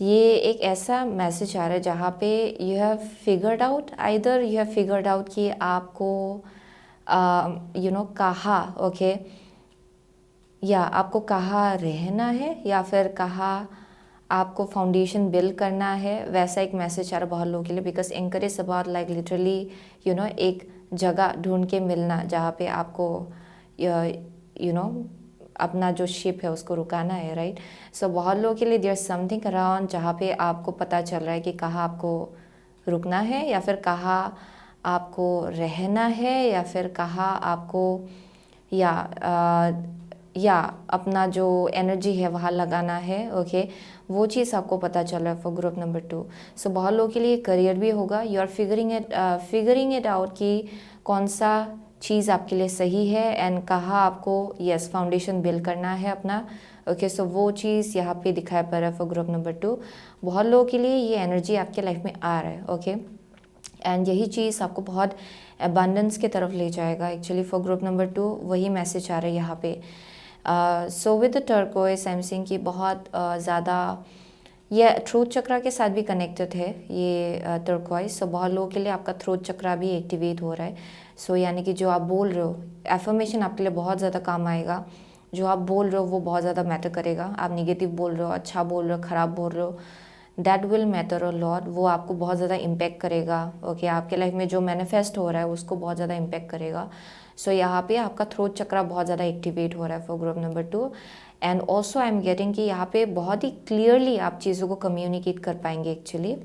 ये एक ऐसा मैसेज आ रहा है जहाँ पे you have figured out, either you have figured out कि आपको कहाँ, ओके, या आपको कहाँ रहना है या फिर कहाँ आपको फाउंडेशन बिल्ड करना है. वैसा एक मैसेज आ रहा है बहुत लोगों के लिए, because anchor is about like literally एक जगह ढूंढ के मिलना जहाँ पे आपको अपना जो शिप है उसको रुकाना है. राइट, सो बहुत लोगों के लिए देयर समथिंग अराउंड जहाँ पे आपको पता चल रहा है कि कहाँ आपको रुकना है या फिर कहाँ आपको रहना है या फिर कहाँ आपको या अपना जो एनर्जी है वहाँ लगाना है. ओके, वो चीज़ आपको पता चल रहा है फॉर ग्रुप नंबर 2. सो बहुत लोगों के लिए करियर भी होगा. You are figuring it out कि कौन सा चीज़ आपके लिए सही है एंड कहाँ आपको फाउंडेशन बिल्ड करना है अपना. ओके, सो वो चीज़ यहाँ पे दिखाई पड़ रहा है फॉर ग्रुप नंबर 2. बहुत लोगों के लिए ये एनर्जी आपके लाइफ में आ रहा है. ओके, एंड यही चीज़ आपको बहुत अबंडेंस की तरफ ले जाएगा. एक्चुअली फॉर ग्रुप नंबर 2 वही मैसेज आ रहा है यहाँ पे. सो with the turquoise I am seeing कि बहुत ज़्यादा ये थ्रोट चक्रा के साथ भी कनेक्टेड है ये टर्कोइस. सो बहुत लोगों के लिए आपका थ्रोट चक्रा भी एक्टिवेट हो रहा है. सो यानी कि जो आप बोल रहे हो एफर्मेशन आपके लिए बहुत ज़्यादा काम आएगा. जो आप बोल रहे हो वो बहुत ज़्यादा मैटर करेगा. आप निगेटिव बोल रहे हो, अच्छा बोल रहे हो, ख़राब बोल रहे हो, that will matter a lot. वो आपको बहुत ज़्यादा इम्पैक्ट करेगा. ओके, आपके लाइफ में जो मैनिफेस्ट हो रहा है उसको बहुत ज़्यादा इम्पैक्ट करेगा. सो यहाँ पे आपका थ्रोट चक्रा बहुत ज़्यादा एक्टिवेट हो रहा है for group number 2. And also I am getting कि यहाँ पे बहुत ही क्लियरली आप चीज़ों को कम्युनिकेट कर पाएंगे एक्चुअली.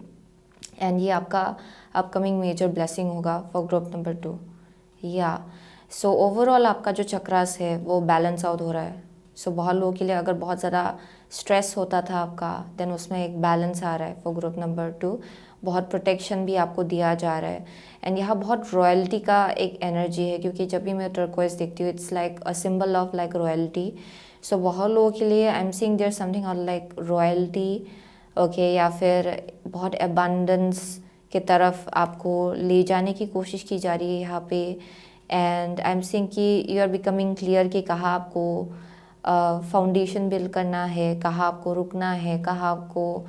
एंड ये आपका अपकमिंग मेजर ब्लेसिंग होगा फॉर ग्रुप नंबर 2. या सो ओवरऑल आपका जो चक्रास है वो बैलेंस आउट हो रहा है. सो बहुत लोगों के लिए अगर बहुत ज़्यादा स्ट्रेस होता था आपका देन उसमें एक बैलेंस आ रहा है फॉर ग्रुप नंबर 2. बहुत प्रोटेक्शन भी आपको दिया जा रहा है. एंड यहाँ बहुत रॉयल्टी का एक एनर्जी है, क्योंकि जब भी मैं टर्कोइस देखती हूँ it's like a symbol of like royalty. So बहुत लोगों के लिए I am seeing there something like royalty. Okay, या फिर बहुत अबंडेंस के तरफ आपको ले जाने की कोशिश की जा रही है यहाँ पे. एंड आई एम सीइंग कि यू आर बिकमिंग क्लियर कि कहाँ आपको फाउंडेशन बिल्ड करना है, कहाँ आपको रुकना है, कहाँ आपको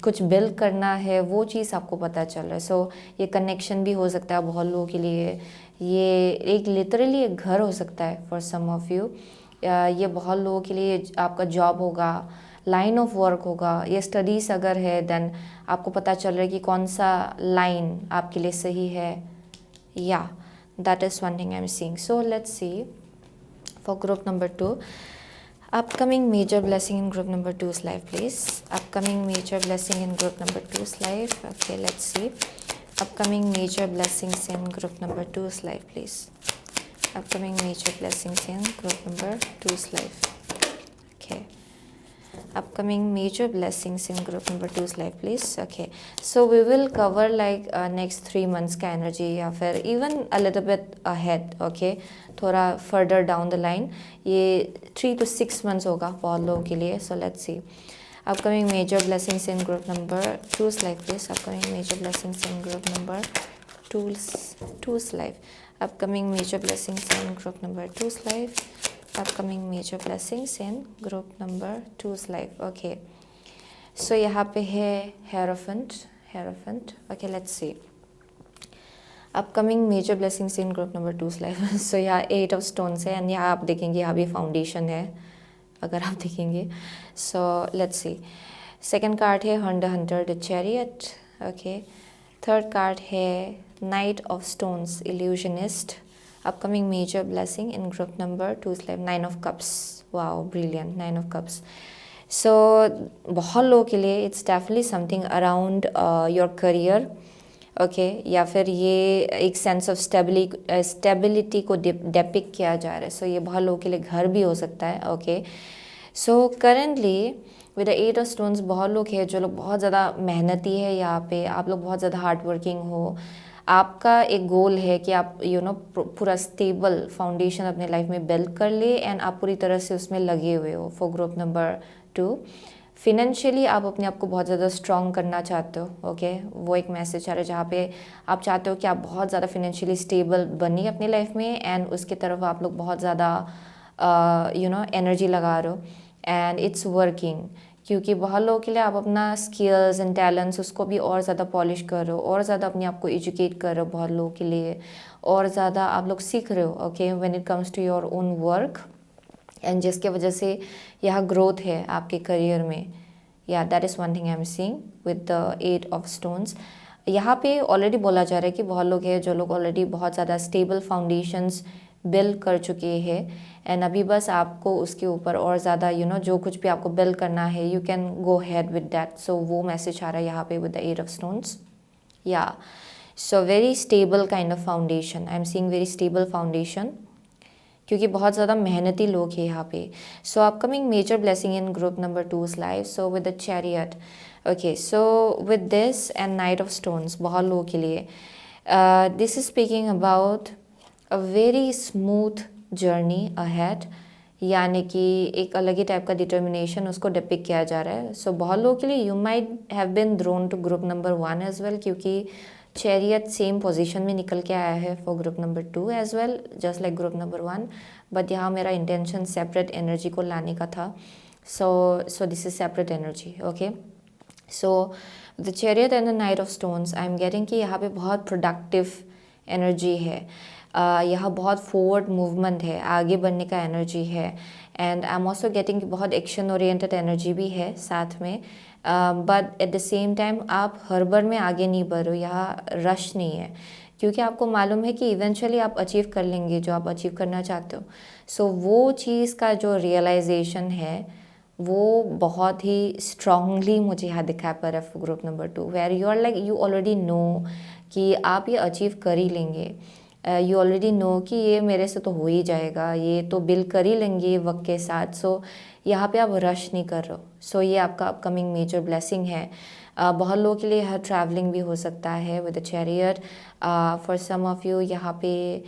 कुछ बिल्ड करना है, वो चीज़ आपको पता चल रहा है. सो ये कनेक्शन भी हो सकता है बहुत लोगों के लिए. ये एक लिटरली एक घर हो सकता है फॉर सम ऑफ यू. ये बहुत लोगों के लिए आपका जॉब होगा, लाइन ऑफ वर्क होगा, ये स्टडीज़ अगर है देन आपको पता चल रहा है कि कौन सा लाइन आपके लिए सही है. या that is one thing I am seeing. So let's see for group number 2. Upcoming major blessing in group number two's life, please. Upcoming major blessing in group number two's life. Okay, let's see. Upcoming major blessings in group number two's life, please. Upcoming major blessings in group number two's life. Okay. Upcoming major blessings in group number two's life, please. Okay, so we will cover like next 3 months का energy या फिर even a little bit ahead. Okay, थोड़ा further down the line, ये 3 to 6 months होगा बहुत लोगों के लिए. So let's see. Upcoming major blessings in group number two's life, please. Upcoming major blessings in group number two's life. Upcoming major blessings in group number two's life. Upcoming major blessings in group number two's life. Okay, so यहाँ पे है Hierophant. Okay, let's see. Upcoming major blessings in group number two's life. So यहाँ 8 of stones है, and यहाँ आप देखेंगे यहाँ भी foundation है अगर आप देखेंगे. So let's see. Second card है Hunter the Chariot. Okay, third card है Knight of Stones, Illusionist. Upcoming major blessing in group number two's life, 9 of Cups. Wow, brilliant, 9 of Cups. So बहुत लोगों के लिए it's definitely something around your career. Okay, या फिर ये एक sense of stability को डेपिक्ट किया जा रहा है. सो ये बहुत लोगों के लिए घर भी हो सकता है. Okay, so currently with the 8 of stones बहुत लोग हैं जो लोग बहुत ज़्यादा मेहनती है. यहाँ पे आप लोग बहुत ज़्यादा हार्ड वर्किंग हो. आपका एक गोल है कि आप पूरा स्टेबल फाउंडेशन अपने लाइफ में बिल्ड कर ले एंड आप पूरी तरह से उसमें लगे हुए हो. फॉर ग्रुप नंबर 2, फिनेंशियली आप अपने आप को बहुत ज़्यादा स्ट्रॉन्ग करना चाहते हो. ओके, वो एक मैसेज आ रहा है जहाँ पे आप चाहते हो कि आप बहुत ज़्यादा फिनेंशियली स्टेबल बनिए अपनी लाइफ में एंड उसकी तरफ आप लोग बहुत ज़्यादा एनर्जी लगा रहे हो एंड इट्स वर्किंग. क्योंकि बहुत लोगों के लिए आप अपना स्किल्स एंड टैलेंट्स उसको भी और ज़्यादा पॉलिश कर रहे हो, और ज़्यादा अपने आप को एजुकेट कर रहे हो. बहुत लोगों के लिए और ज़्यादा आप लोग सीख रहे हो. Okay, when it comes to your own work and जिसके वजह से यह ग्रोथ है आपके करियर में. या that is one thing I am seeing with the 8 of stones. यहाँ पे ऑलरेडी बोला जा रहा है कि बहुत लोग हैं जो लोग ऑलरेडी बहुत ज़्यादा स्टेबल फाउंडेशंस बिल्ड कर चुके हैं एंड अभी बस आपको उसके ऊपर और ज़्यादा जो कुछ भी आपको बिल्ड करना है you can go ahead with that. So वो मैसेज आ रहा है यहाँ पे with the 8 of stones. Yeah so very stable kind of foundation. I am seeing very stable foundation क्योंकि बहुत ज़्यादा मेहनती लोग हैं यहाँ पे. So upcoming major blessing in group number 2's life. So with the chariot. Okay, so with this and knight of stones बहुत लोगों के लिए this is speaking about a very smooth journey ahead. यानी कि एक अलग ही टाइप का डिटर्मिनेशन उसको डिपिक्ट किया जा रहा है. सो बहुत लोगों के लिए you might have been drawn to group number 1 as well, क्योंकि चैरियट सेम पोजीशन में निकल के आया है for group number 2 as well, just like group number 1. But यहाँ मेरा इंटेंशन सेपरेट एनर्जी को लाने का था. So this is separate energy. Okay, so the chariot and the knight of stones I am getting कि यहाँ पे बहुत प्रोडक्टिव एनर्जी है. यहाँ बहुत फॉरवर्ड मूवमेंट है, आगे बढ़ने का एनर्जी है. And I am also getting कि बहुत एक्शन ओरिएंटेड एनर्जी भी है साथ में. But at the same time आप हड़बड़ में आगे नहीं बढ़ रहे हो. यहाँ रश नहीं है क्योंकि आपको मालूम है कि इवेंचुअली आप अचीव कर लेंगे जो आप अचीव करना चाहते हो. सो वो चीज़ का जो रियलाइजेशन है वो बहुत ही स्ट्रांगली मुझे यहाँ दिखाई पड़ रहा है for group number 2, where you are like you already know कि आप ये अचीव कर ही लेंगे. यू ऑलरेडी नो कि ये मेरे से तो हो ही जाएगा, ये तो बिल कर ही लेंगे वक्त के साथ. सो यहाँ पे आप रश नहीं कर रहे हो. सो ये आपका अपकमिंग मेजर ब्लेसिंग है. बहुत लोगों के लिए यह ट्रैवलिंग भी हो सकता है with the chariot. For some of you यहाँ पे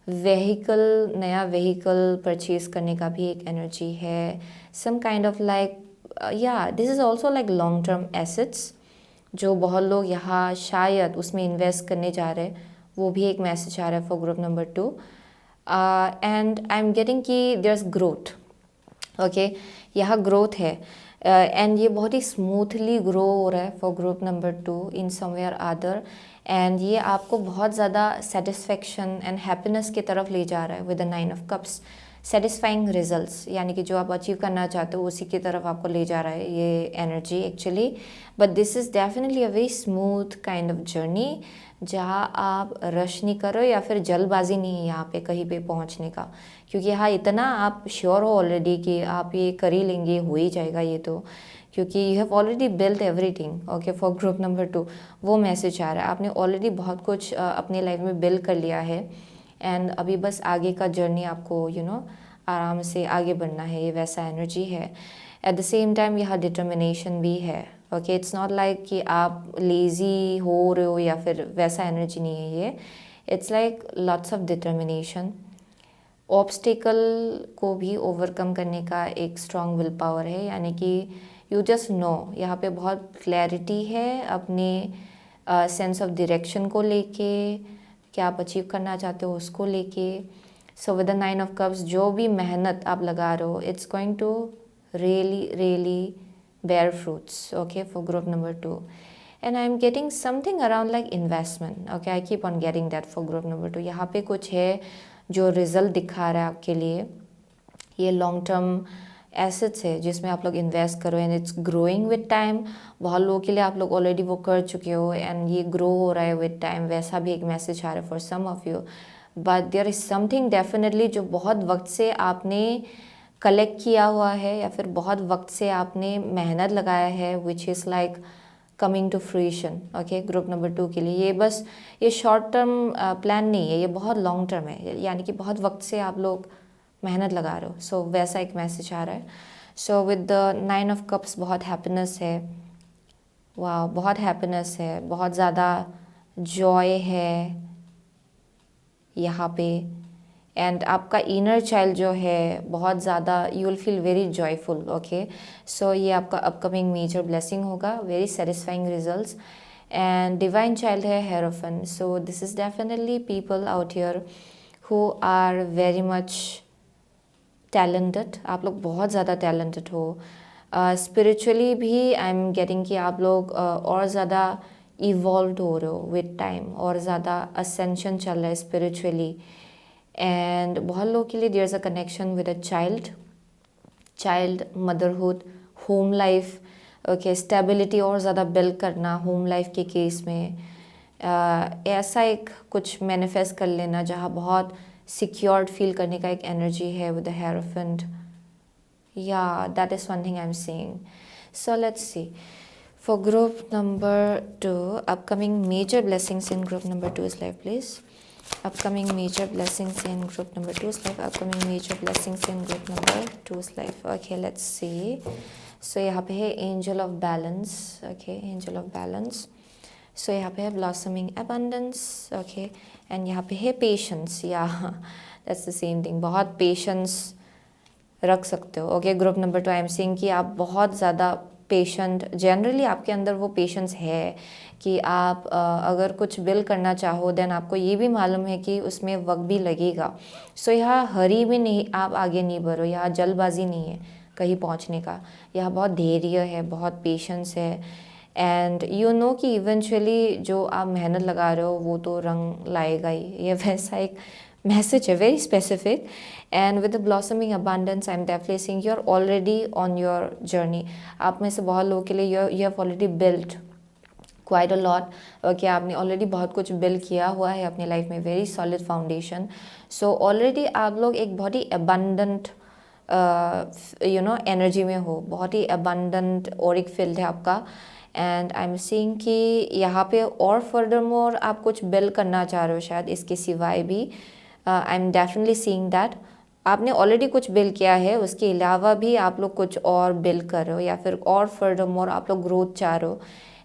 नया व्हीकल परचेज करने का भी एक एनर्जी है. Some kind of like this is also like long term assets जो बहुत लोग यहाँ शायद उसमें इन्वेस्ट करने जा रहे हैं. वो भी एक मैसेज आ रहा है for group number 2. And I am getting कि देयर इज ग्रोथ. ओके, यहाँ ग्रोथ है एंड ये बहुत ही स्मूथली ग्रो हो रहा है for group number 2 in somewhere other. And ये आपको बहुत ज़्यादा सेटिस्फेक्शन एंड हैप्पीनेस की तरफ ले जा रहा है with the 9 of cups. Satisfying results, यानी कि जो आप अचीव करना चाहते हो उसी की तरफ आपको ले जा रहा है ये energy actually. But this is definitely a very smooth kind of journey, जहाँ आप रश नहीं करो या फिर जल्दबाजी नहीं है यहाँ पे कहीं पे पहुँचने का, क्योंकि हाँ इतना आप श्योर हो ऑलरेडी कि आप ये कर ही लेंगे, हो ही जाएगा ये तो, क्योंकि you have already built everything. Okay, for group number 2 वो मैसेज आ रहा है, आपने ऑलरेडी बहुत कुछ अपनी लाइफ में बिल्ड कर लिया है, एंड अभी बस आगे का जर्नी आपको आराम से आगे बढ़ना है, ये वैसा एनर्जी है। एट द सेम टाइम यहाँ डिटर्मिनेशन भी है। ओके, इट्स नॉट लाइक कि आप लेज़ी हो रहे हो या फिर वैसा एनर्जी नहीं है ये। It's like lots of determination, obstacle को भी ओवरकम करने का एक स्ट्रॉन्ग विल पावर है, यानी कि यू जस्ट नो, यहाँ पे बहुत क्लैरिटी है अपने सेंस ऑफ डायरेक्शन को लेके, क्या आप अचीव करना चाहते हो उसको लेके। So with the 9 of cups जो भी मेहनत आप लगा रहे हो, it's going to really bear fruits, okay, for group number 2. And I'm getting something around like investment. Okay, I keep on getting that for group number 2. यहाँ पे कुछ है जो रिजल्ट दिखा रहा है आपके लिए, ये लॉन्ग टर्म एसेट्स है जिसमें आप लोग इन्वेस्ट करो, and it's growing with time. बहुत लोगों के लिए आप लोग ऑलरेडी वो कर चुके हो एंड ये ग्रो हो रहा है विद टाइम, वैसा भी एक मैसेज आ रहा है for some of you. But there is something definitely जो बहुत वक्त से आपने कलेक्ट किया हुआ है या फिर बहुत वक्त से आपने मेहनत लगाया है, which is like coming to fruition. Okay, group number 2 के लिए ये बस ये शॉर्ट टर्म प्लान नहीं है, ये बहुत लॉन्ग टर्म है, यानी कि बहुत वक्त से आप लोग मेहनत लगा रहे हो। सो वैसा एक मैसेज आ रहा है। So with the 9 of cups बहुत हैप्पीनेस है, वाह बहुत हैप्पीनेस है, बहुत ज़्यादा जॉय है यहाँ पे, एंड आपका इनर चाइल्ड जो है बहुत ज़्यादा, you will feel very joyful. Okay, so ये आपका अपकमिंग मेजर ब्लेसिंग होगा, very satisfying results. And divine child है hierophant, so this is definitely people out here who are very much talented. आप लोग बहुत ज़्यादा टैलेंटेड हो, स्पिरिचुअली भी आई एम गेटिंग कि आप लोग और ज़्यादा इवॉल्व हो रहे हो विद टाइम, और ज़्यादा असेंशन चल रहा है स्पिरिचुअली। एंड बहुत लोगों के लिए there is a connection with a child motherhood, home life. Okay, stability और ज़्यादा बिल्ड करना होम लाइफ के केस में, ऐसा एक कुछ मैनिफेस्ट कर लेना जहाँ बहुत सिक्योर्ड फील करने का एक एनर्जी है with the hierophant. Yeah that is one thing I am seeing. So let's see for group number 2, upcoming major blessings in group number 2's life please. Upcoming major blessings in group number 2's life. Upcoming major blessings in group number 2's life. Okay, let's see. So यहाँ पे है angel of balance. Okay, angel of balance. So यहाँ पे है blossoming abundance. Okay, and यहाँ पे है patience. Yeah, that's the same thing. बहुत patience रख सकते हो। Okay, group number 2 I am seeing कि आप बहुत ज़्यादा पेशेंट, जनरली आपके अंदर वो पेशेंस है कि आप अगर कुछ बिल्ड करना चाहो देन आपको ये भी मालूम है कि उसमें वक्त भी लगेगा। सो यहाँ हरी में नहीं, आप आगे नहीं बढ़ो, यहाँ जल्दबाजी नहीं है कहीं पहुँचने का, यहाँ बहुत धैर्य है, बहुत पेशेंस है, एंड यू नो कि इवेंचुअली जो आप मेहनत लगा रहे हो वो तो रंग लाएगा ही, ये वैसा एक मैसेज है, very specific. And with the blossoming abundance I am definitely seeing you are already on your journey. आप में से बहुत लोगों के लिए you have already built quite a lot. Okay, आपने ऑलरेडी बहुत कुछ बिल्ड किया हुआ है अपनी लाइफ में, very solid foundation. So already आप लोग एक बहुत ही अबंडेंट एनर्जी में हो, बहुत ही अबंडेंट ऑरिक फील्ड है आपका। एंड आई एम सीइंग कि यहाँ पे और फर्दर मोर आप कुछ बिल्ड करना चाह रहे हो शायद इसके सिवाय भी। आई एम डेफिनेटली सीइंग दैट आपने ऑलरेडी कुछ बिल्ड किया है, उसके अलावा भी आप लोग कुछ और बिल्ड कर रहे हो या फिर और फर्दर मोर आप लोग ग्रोथ चाह रहे हो,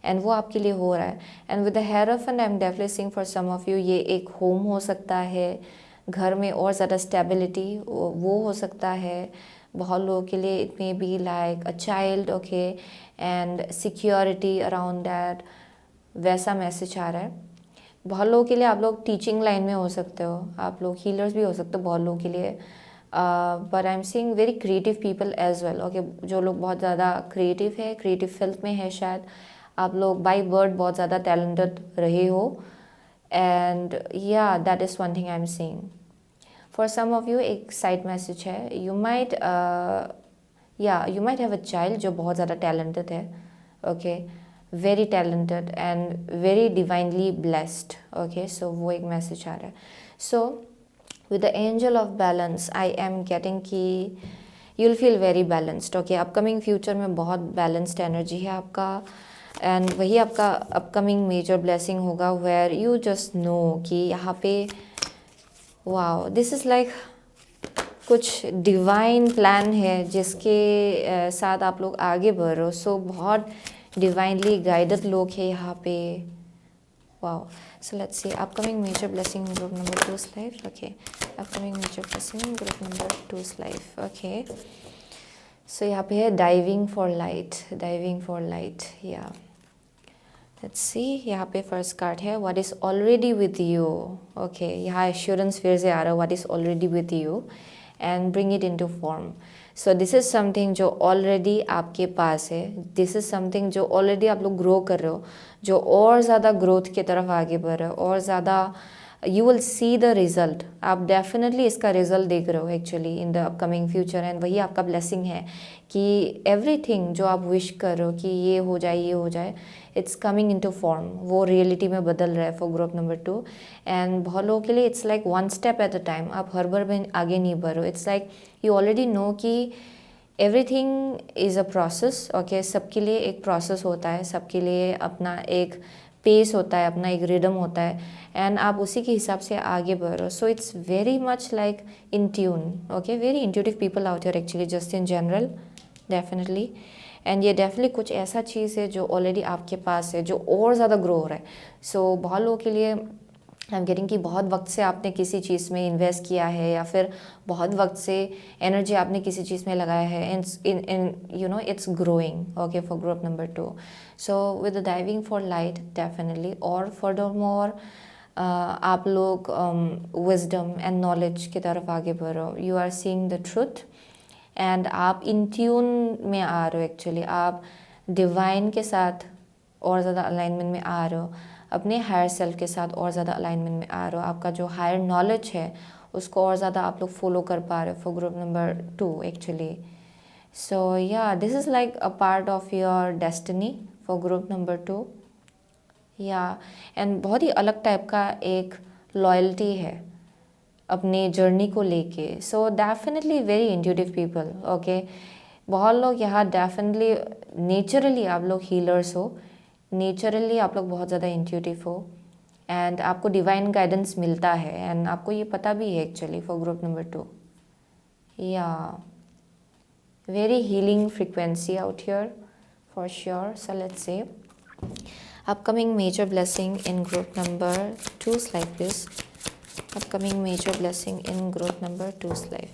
एंड वो आपके लिए हो रहा है। And with the hierophant I am definitely seeing for some of you ये एक होम हो सकता है, घर में और ज़्यादा स्टेबिलिटी वो हो सकता है। बहुत लोगों के लिए it may be like a child, okay, and security around that, वैसा मैसेज आ रहा है। बहुत लोगों के लिए आप लोग टीचिंग लाइन में हो सकते हो, आप लोग हीलर्स भी हो सकते हो बहुत लोगों के लिए, but I am seeing very creative people as well. Okay, जो लोग बहुत ज़्यादा क्रिएटिव है, क्रिएटिव फील्ड में है, शायद आप लोग बाय बर्थ बहुत ज़्यादा टैलेंटेड रहे हो, and yeah that is one thing I am seeing for some of you एक साइड मैसेज है, you might you might have a child जो बहुत ज़्यादा टैलेंटेड है, okay, very talented and very divinely blessed, okay, so वो एक message आ रहा है. So with the angel of balance I am getting कि you will feel very balanced, okay. Upcoming future में बहुत बैलेंस्ड एनर्जी है आपका, एंड वही आपका अपकमिंग मेजर ब्लेसिंग होगा, वेयर यू जस्ट नो कि यहाँ पे वाओ, दिस इज़ लाइक कुछ डिवाइन प्लान है जिसके साथ आप लोग आगे बढ़ रहे हो. सो बहुत डिवाइनली गाइडेड लोग हैं यहाँ पे. Wow. So let's see upcoming major blessing in group number 2's life. Okay, upcoming major blessing in group number 2's life. Okay, so यहाँ पे है diving for light, diving for light. Yeah, let's see. यहाँ पे first card है what is already with you. Okay, यहाँ assurance फिर से आ रहा है what is already with you and bring it into form. So this is something जो already आपके पास है. This is something जो already आप लोग grow कर रहे हो, जो और ज़्यादा ग्रोथ की तरफ आगे बढ़ रहे हो, और ज़्यादा you will see the result. आप डेफिनेटली इसका रिज़ल्ट देख रहे हो actually in the upcoming future, and वही आपका ब्लेसिंग है कि एवरीथिंग जो आप विश कर रहे हो कि ये हो जाए, ये हो जाए, इट्स कमिंग इनटू फॉर्म, वो रियलिटी में बदल रहा है फॉर ग्रुप नंबर 2. एंड बहुत लोगों के लिए it's like one step at a time. आप हर बार में आगे नहीं बढ़ रहे हो. It's like you already know कि everything is a process, okay. सबके लिए एक प्रोसेस होता है, सबके लिए अपना एक पेस होता है, अपना एक रिदम होता है, एंड आप उसी के हिसाब से आगे बढ़ रहे हो. So it's very much like in tune, okay. Very intuitive people out here actually, just in general, definitely. And ये डेफिनेटली कुछ ऐसा चीज़ है जो ऑलरेडी आपके पास है, जो और ज़्यादा ग्रो हो रहा है. सो बहुत लोगों के लिए आई एम गेटिंग कि बहुत वक्त से आपने किसी चीज़ में इन्वेस्ट किया है, या फिर बहुत वक्त से एनर्जी आपने किसी चीज़ में लगाया है, and you know it's growing, okay, for group number 2. So with the diving for light definitely, और फर्दर मोर आप लोग विजडम एंड नॉलेज की तरफ आगे बढ़ रहे हो. You are seeing the truth, and आप इन ट्यून में आ रहे हो एक्चुअली. आप डिवाइन के साथ और ज़्यादा अलाइनमेंट में आ रहे हो, अपने हायर सेल्फ के साथ और ज़्यादा अलाइनमेंट में आ रहे हो. आपका जो हायर नॉलेज है उसको और ज़्यादा आप लोग फॉलो कर पा रहे हो फॉर ग्रुप नंबर 2 एक्चुअली. सो या, this is like a part of your destiny for group number 2. या, एंड बहुत ही अलग टाइप का एक लॉयल्टी है अपने जर्नी को लेके. So definitely very intuitive people, okay. बहुत लोग यहाँ डेफिनेटली नेचुरली आप लोग हीलर्स हो, नेचुरली आप लोग बहुत ज़्यादा इंट्यूटिव हो, एंड आपको डिवाइन गाइडेंस मिलता है, एंड आपको ये पता भी है actually for group number 2. Yeah, very healing frequency out here for sure. So let's say upcoming major blessing in group number 2's life please. Upcoming major blessing in group number 2's life.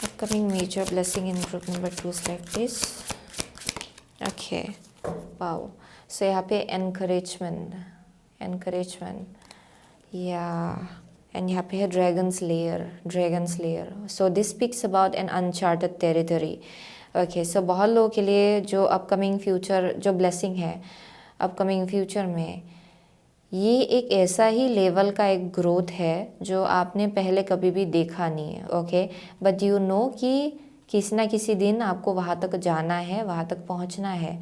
Upcoming major blessing in group number 2's life, please. Okay. Wow. So यहाँ पे encouragement. Yeah. And यहाँ पे है dragon's lair. So this speaks about an uncharted territory. Okay. So बहुत लोगों के लिए जो upcoming future जो blessing है, upcoming future में ये एक ऐसा ही लेवल का एक ग्रोथ है जो आपने पहले कभी भी देखा नहीं है, ओके. बट यू नो कि किसी ना किसी दिन आपको वहाँ तक जाना है, वहाँ तक पहुँचना है.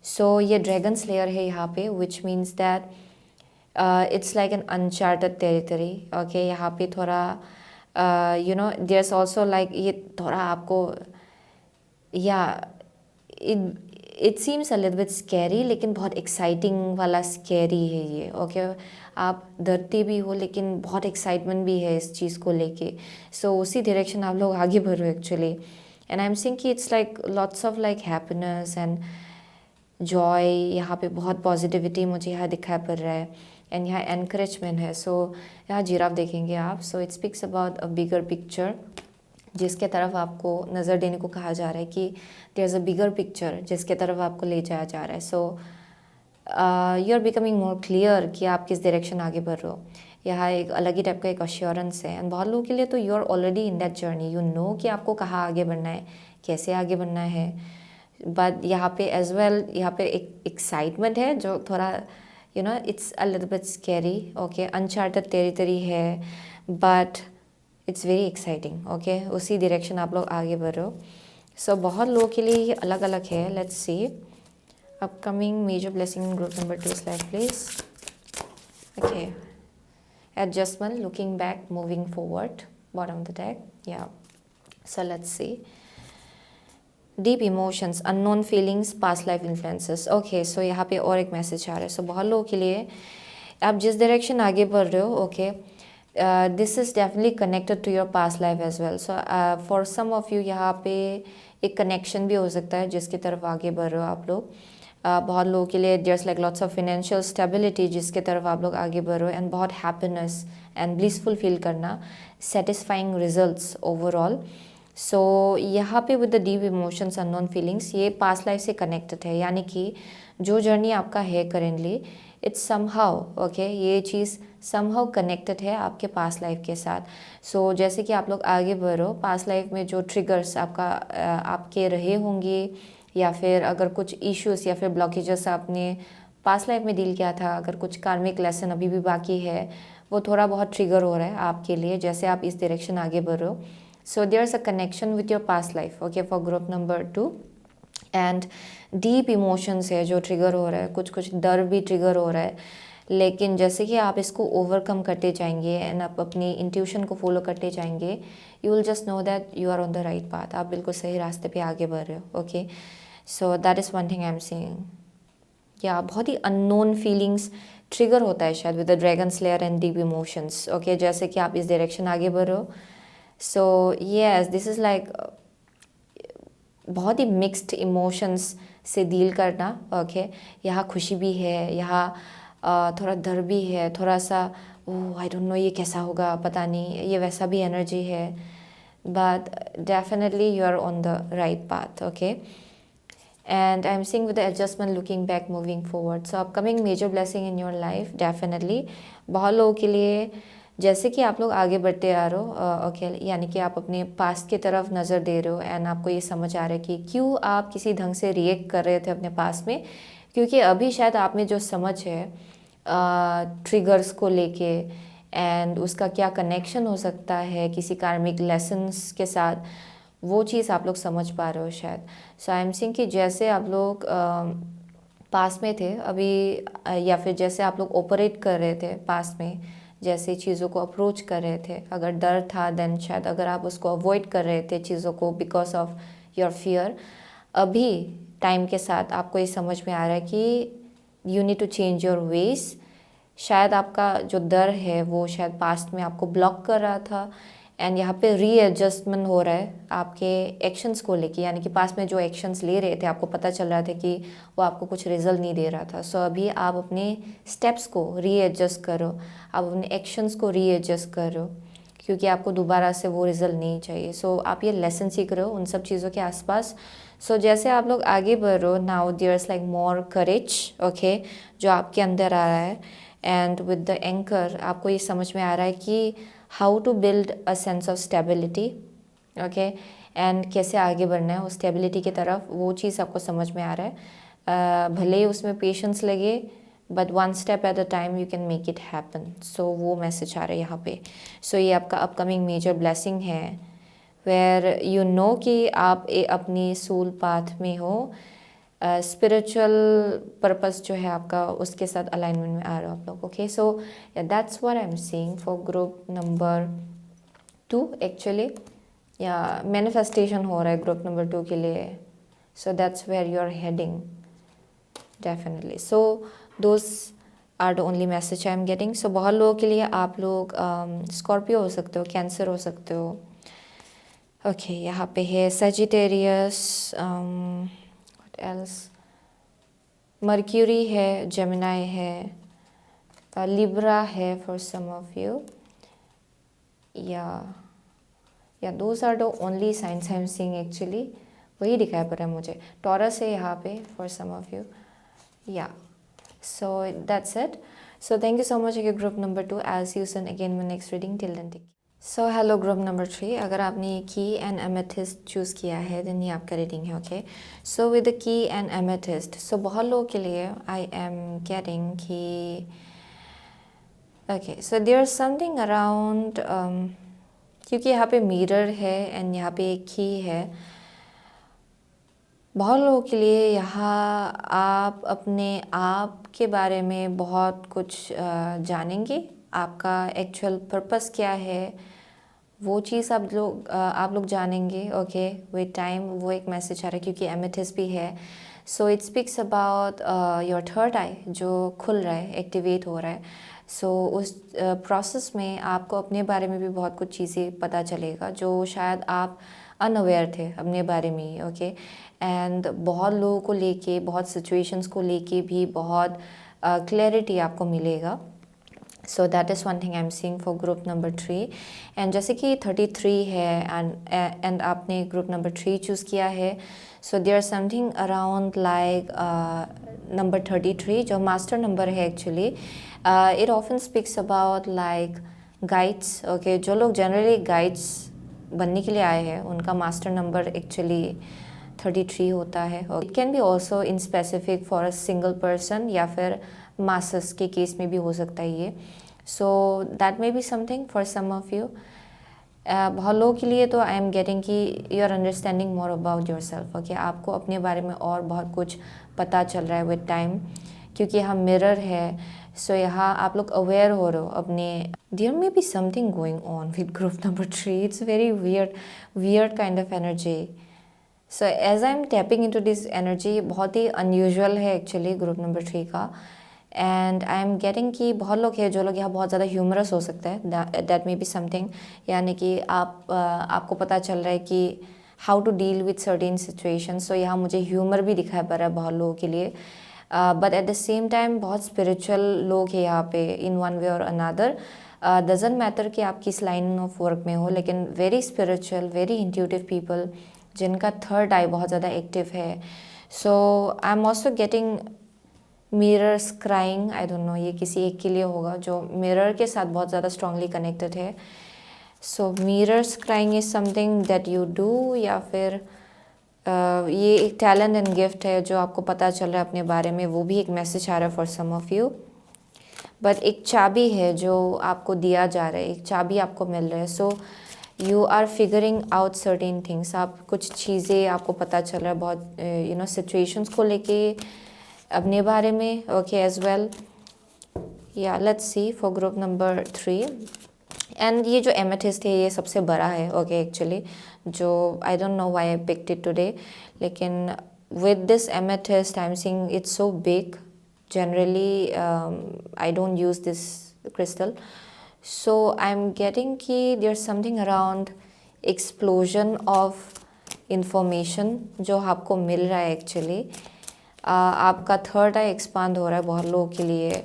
सो ये ड्रैगन स्लेयर है यहाँ पे, which means that it's like an uncharted territory, okay. यहाँ पे थोड़ा you know there is also like ये थोड़ा आपको या it seems a little bit scary, लेकिन बहुत एक्साइटिंग वाला स्कैरी है ये, ओके. आप डरते भी हो लेकिन बहुत एक्साइटमेंट भी है इस चीज़ को लेके. सो उसी डायरेक्शन आप लोग आगे बढ़ रहे हो actually. And I am seeing कि it's like lots of like happiness and joy. यहाँ पे बहुत पॉजिटिविटी मुझे यहाँ दिखाई पड़ रहा है, एंड यहाँ एनकरेजमेंट है. सो यहाँ जिराफ देखेंगे आप. सो it speaks about a bigger picture, जिसके तरफ आपको नज़र देने को कहा जा रहा है कि there is a bigger picture जिसके तरफ आपको ले जाया जा रहा है. So you are becoming more clear कि आप किस डायरेक्शन आगे बढ़ रहे हो. यहाँ एक अलग ही टाइप का एक अश्योरेंस है, एंड बहुत लोगों के लिए तो you are already in that journey. You know कि आपको कहाँ आगे बढ़ना है, कैसे आगे बढ़ना है. बट यहाँ पे एज वेल यहाँ पे एक एक्साइटमेंट है जो थोड़ा you know it's a little bit scary, okay. Uncharted territory है, but it's very exciting. Okay, उसी डायरेक्शन आप लोग आगे बढ़ रहे हो। सो बहुत लोगों के लिए ये अलग अलग है। Let's see upcoming major blessing in group number 2 life please. Okay, adjustment, looking back, moving forward, bottom of the deck. Yeah, so let's see. Deep emotions, unknown feelings, past life influences. Okay, so यहाँ पे और एक message आ रहा है। So बहुत लोगों के लिए आप जिस डायरेक्शन आगे बढ़ रहे हो, okay, this is definitely connected to your past life as well. So for some of you यहाँ पे एक कनेक्शन भी हो सकता है जिसकी तरफ आगे बढ़ रहे हो आप लोग। बहुत लोगों के लिए just like lots of financial stability जिसके तरफ आप लोग आगे बढ़ रहे हो, एंड बहुत हैप्पीनेस एंड ब्लिसफुल फील करना, सेटिस्फाइंग रिजल्ट्स ओवरऑल। सो यहाँ पे with the deep emotions unknown feelings, ये पास्ट लाइफ से कनेक्टेड है, यानी कि जो जर्नी आपका है करेंटली, इट्स समहाउ ओके, ये चीज़ समहाउ कनेक्टेड है आपके पास्ट लाइफ के साथ। सो जैसे कि आप लोग आगे बढ़ो, पास्ट लाइफ में जो ट्रिगर्स आपके रहे होंगे, या फिर अगर कुछ इश्यूज या फिर ब्लॉकेजेस आपने पास्ट लाइफ में डील किया था, अगर कुछ कार्मिक लेसन अभी भी बाकी है, वो थोड़ा बहुत ट्रिगर हो रहा है आपके लिए जैसे आप इस डायरेक्शन आगे बढ़ रहे हो। So there is a connection with your past life, okay, for group number 2। And deep emotions है जो ट्रिगर हो रहा है, कुछ कुछ डर भी ट्रिगर हो रहा है, लेकिन जैसे कि आप इसको ओवरकम करते जाएंगे एंड आप अपनी इंट्यूशन को फॉलो करते जाएंगे, you will just know that you are on the right path, आप बिल्कुल सही रास्ते पे आगे बढ़ रहे हो। Okay, so that is one thing I am seeing. Yeah बहुत ही अननोन फीलिंग्स ट्रिगर होता है शायद with the dragon slayer and deep emotions. Okay, जैसे कि आप इस डायरेक्शन आगे बढ़ रहे हो। So yes, this is like बहुत ही मिक्स्ड इमोशंस से डील करना। ओके, यहाँ खुशी भी है, यहाँ थोड़ा डर भी है, थोड़ा सा ओह आई डोंट नो ये कैसा होगा, पता नहीं, ये वैसा भी एनर्जी है, but definitely you are on the right path. Okay, and I'm seeing with the adjustment, looking back, moving forward. So upcoming major blessing in your life definitely बहुत लोगों के लिए जैसे कि आप लोग आगे बढ़ते आ रहे हो, ओके, यानी कि आप अपने पास्ट की तरफ नज़र दे रहे हो एंड आपको ये समझ आ रहा है कि क्यों आप किसी ढंग से रिएक्ट कर रहे थे अपने पास्ट में, क्योंकि अभी शायद आप में जो समझ है ट्रिगर्स को लेके एंड उसका क्या कनेक्शन हो सकता है किसी कार्मिक लेसन्स के साथ, वो चीज़ आप लोग समझ पा रहे हो शायद। सो आई एम सीइंग कि जैसे आप लोग पास में थे अभी, या फिर जैसे आप लोग ऑपरेट कर रहे थे पास में, जैसे चीज़ों को अप्रोच कर रहे थे, अगर डर था देन शायद अगर आप उसको अवॉइड कर रहे थे चीज़ों को बिकॉज ऑफ योर फियर, अभी टाइम के साथ आपको ये समझ में आ रहा है कि you need to change your ways. शायद आपका जो डर है वो शायद पास्ट में आपको ब्लॉक कर रहा था, एंड यहाँ पे रीएडजस्टमेंट हो रहा है आपके एक्शंस को लेके, यानी कि पास में जो एक्शंस ले रहे थे आपको पता चल रहा था कि वो आपको कुछ रिजल्ट नहीं दे रहा था। सो अभी आप अपने स्टेप्स को रीएडजस्ट करो, आप अपने एक्शंस को रीएडजस्ट करो, क्योंकि आपको दोबारा से वो रिजल्ट नहीं चाहिए। सो आप ये लेसन सीख रहे हो उन सब चीज़ों के आसपास। सो जैसे आप लोग आगे बढ़ रहे हो, now there is like more courage, okay, जो आपके अंदर आ रहा है, एंड विद द एंकर आपको ये समझ में आ रहा है कि how to build a sense of stability, okay, and कैसे आगे बढ़ना है उस स्टेबिलिटी की तरफ, वो चीज़ आपको समझ में आ रहा है। भले ही उसमें पेशेंस लगे, but one step at a time you can make it happen. So वो मैसेज आ रहा है यहाँ पे। सो ये आपका अपकमिंग मेजर ब्लेसिंग है, वेयर यू नो कि आप अपनी सोल पाथ में हो, स्पिरिचुअल पर्पस जो है आपका उसके साथ अलाइनमेंट में आ रहे हो आप लोग। Okay, so that's what I am seeing for group number 2 actually, yeah manifestation हो रहा है ग्रुप नंबर 2 के लिए। So that's where you are heading definitely. So those are the only message I am getting. So बहुत लोगों के लिए आप लोग स्कॉर्पियो हो सकते हो, कैंसर हो सकते हो। ओके, यहाँ पे है सजिटेरियस, एल्स मर्क्यूरी है, जेमिनाई है, लिब्रा है for some of you, yeah those are the only signs I am seeing actually, वही दिखाई पड़ रहा है मुझे। टॉरस है यहाँ पे फॉर सम ऑफ यू, या so that's it. So thank you so much group number 2, I see you soon again my next reading, till then take. So hello group number 3, अगर आपने की एंड एमेथिस्ट चूज़ किया है then ये आपका reading है। Okay, so with the key and amethyst, so बहुत लोगों के लिए आई एम गेटिंग कि okay, so there is something around क्योंकि यहाँ पे मिरर है एंड यहाँ पे एक की है। बहुत लोगों के लिए यहाँ आप अपने आप के बारे में बहुत कुछ जानेंगे। आपका एक्चुअल पर्पस क्या है वो चीज़ आप लोग जानेंगे। ओके, विद टाइम वो एक मैसेज आ रहा है क्योंकि एमेथिस्ट भी है। So it speaks about your third eye जो खुल रहा है, एक्टिवेट हो रहा है। सो उस प्रोसेस में आपको अपने बारे में भी बहुत कुछ चीज़ें पता चलेगा जो शायद आप अनअवेयर थे अपने बारे में ही। ओके, एंड बहुत लोगों को लेके, बहुत सिचुएशंस को लेके भी बहुत क्लैरिटी आपको मिलेगा। सो that is one thing I am seeing for group number 3। And जैसे कि 33 है एंड आपने ग्रुप नंबर 3 चूज़ किया है, so there something around like number 33 जो मास्टर नंबर है actually. It often speaks about like guides. Okay, जो लोग जनरली गाइड्स बनने के लिए आए हैं उनका मास्टर नंबर एक्चुअली 33 होता है। It can be also in specific for a single person या फिर मासस के केस में भी हो सकता है ये। So that may be something for some of you. बहुत लोगों के लिए तो आई एम गेटिंग कि you are understanding more about your self. Okay, आपको अपने बारे में और बहुत कुछ पता चल रहा है विद टाइम, क्योंकि यहाँ मिरर है। सो यहाँ आप लोग अवेयर हो रहे हो अपने। There may be something going on with group number 3। It's very weird kind of energy. So as I am tapping in to this energy, बहुत ही अनयूजुअल है एक्चुअली ग्रुप नंबर 3 का। एंड आई एम गेटिंग कि बहुत लोग हैं जो लोग यहाँ बहुत ज़्यादा ह्यूमरस हो सकता है। दैट मे बी समथिंग, यानी कि आपको पता चल रहा है कि how to deal with certain situation. So यहाँ मुझे ह्यूमर भी दिखाई पड़ रहा है बहुत लोगों के लिए। But at the same time बहुत स्पिरिचुअल लोग हैं यहाँ पे इन वन वे और अनदर। डजेंट मैटर कि आप किस लाइन ऑफ वर्क में हो, लेकिन very spiritual, very intuitive people जिनका थर्ड आई बहुत ज़्यादा एक्टिव है। So I am also getting mirrors crying. I don't know ये किसी एक के लिए होगा जो मिरर के साथ बहुत ज़्यादा स्ट्रांगली कनेक्टेड है। So mirrors crying is something that you do, या फिर ये एक टैलेंट एंड गिफ्ट है जो आपको पता चल रहा है अपने बारे में। वो भी एक मैसेज आ रहा है for some of you. But एक चाबी है जो आपको दिया जा रहा है, एक चाबी आपको मिल रहा है। So you are figuring out certain things. आप कुछ चीज़ें आपको पता चल रहा है बहुत यू नो सिचुएशंस को लेके अपने बारे में। ओके, एज वेल या let's see for group number 3। And ये जो एमेथिस्ट है ये सबसे बड़ा है। ओके, एक्चुअली जो I don't know why I picked it today, लेकिन with this amethyst I am seeing it's so big. Generally, I don't use this crystal. So I'm getting कि there's something around explosion of information जो आपको मिल रहा है actually. आपका third आई expand हो रहा है बहुत लोगों के लिए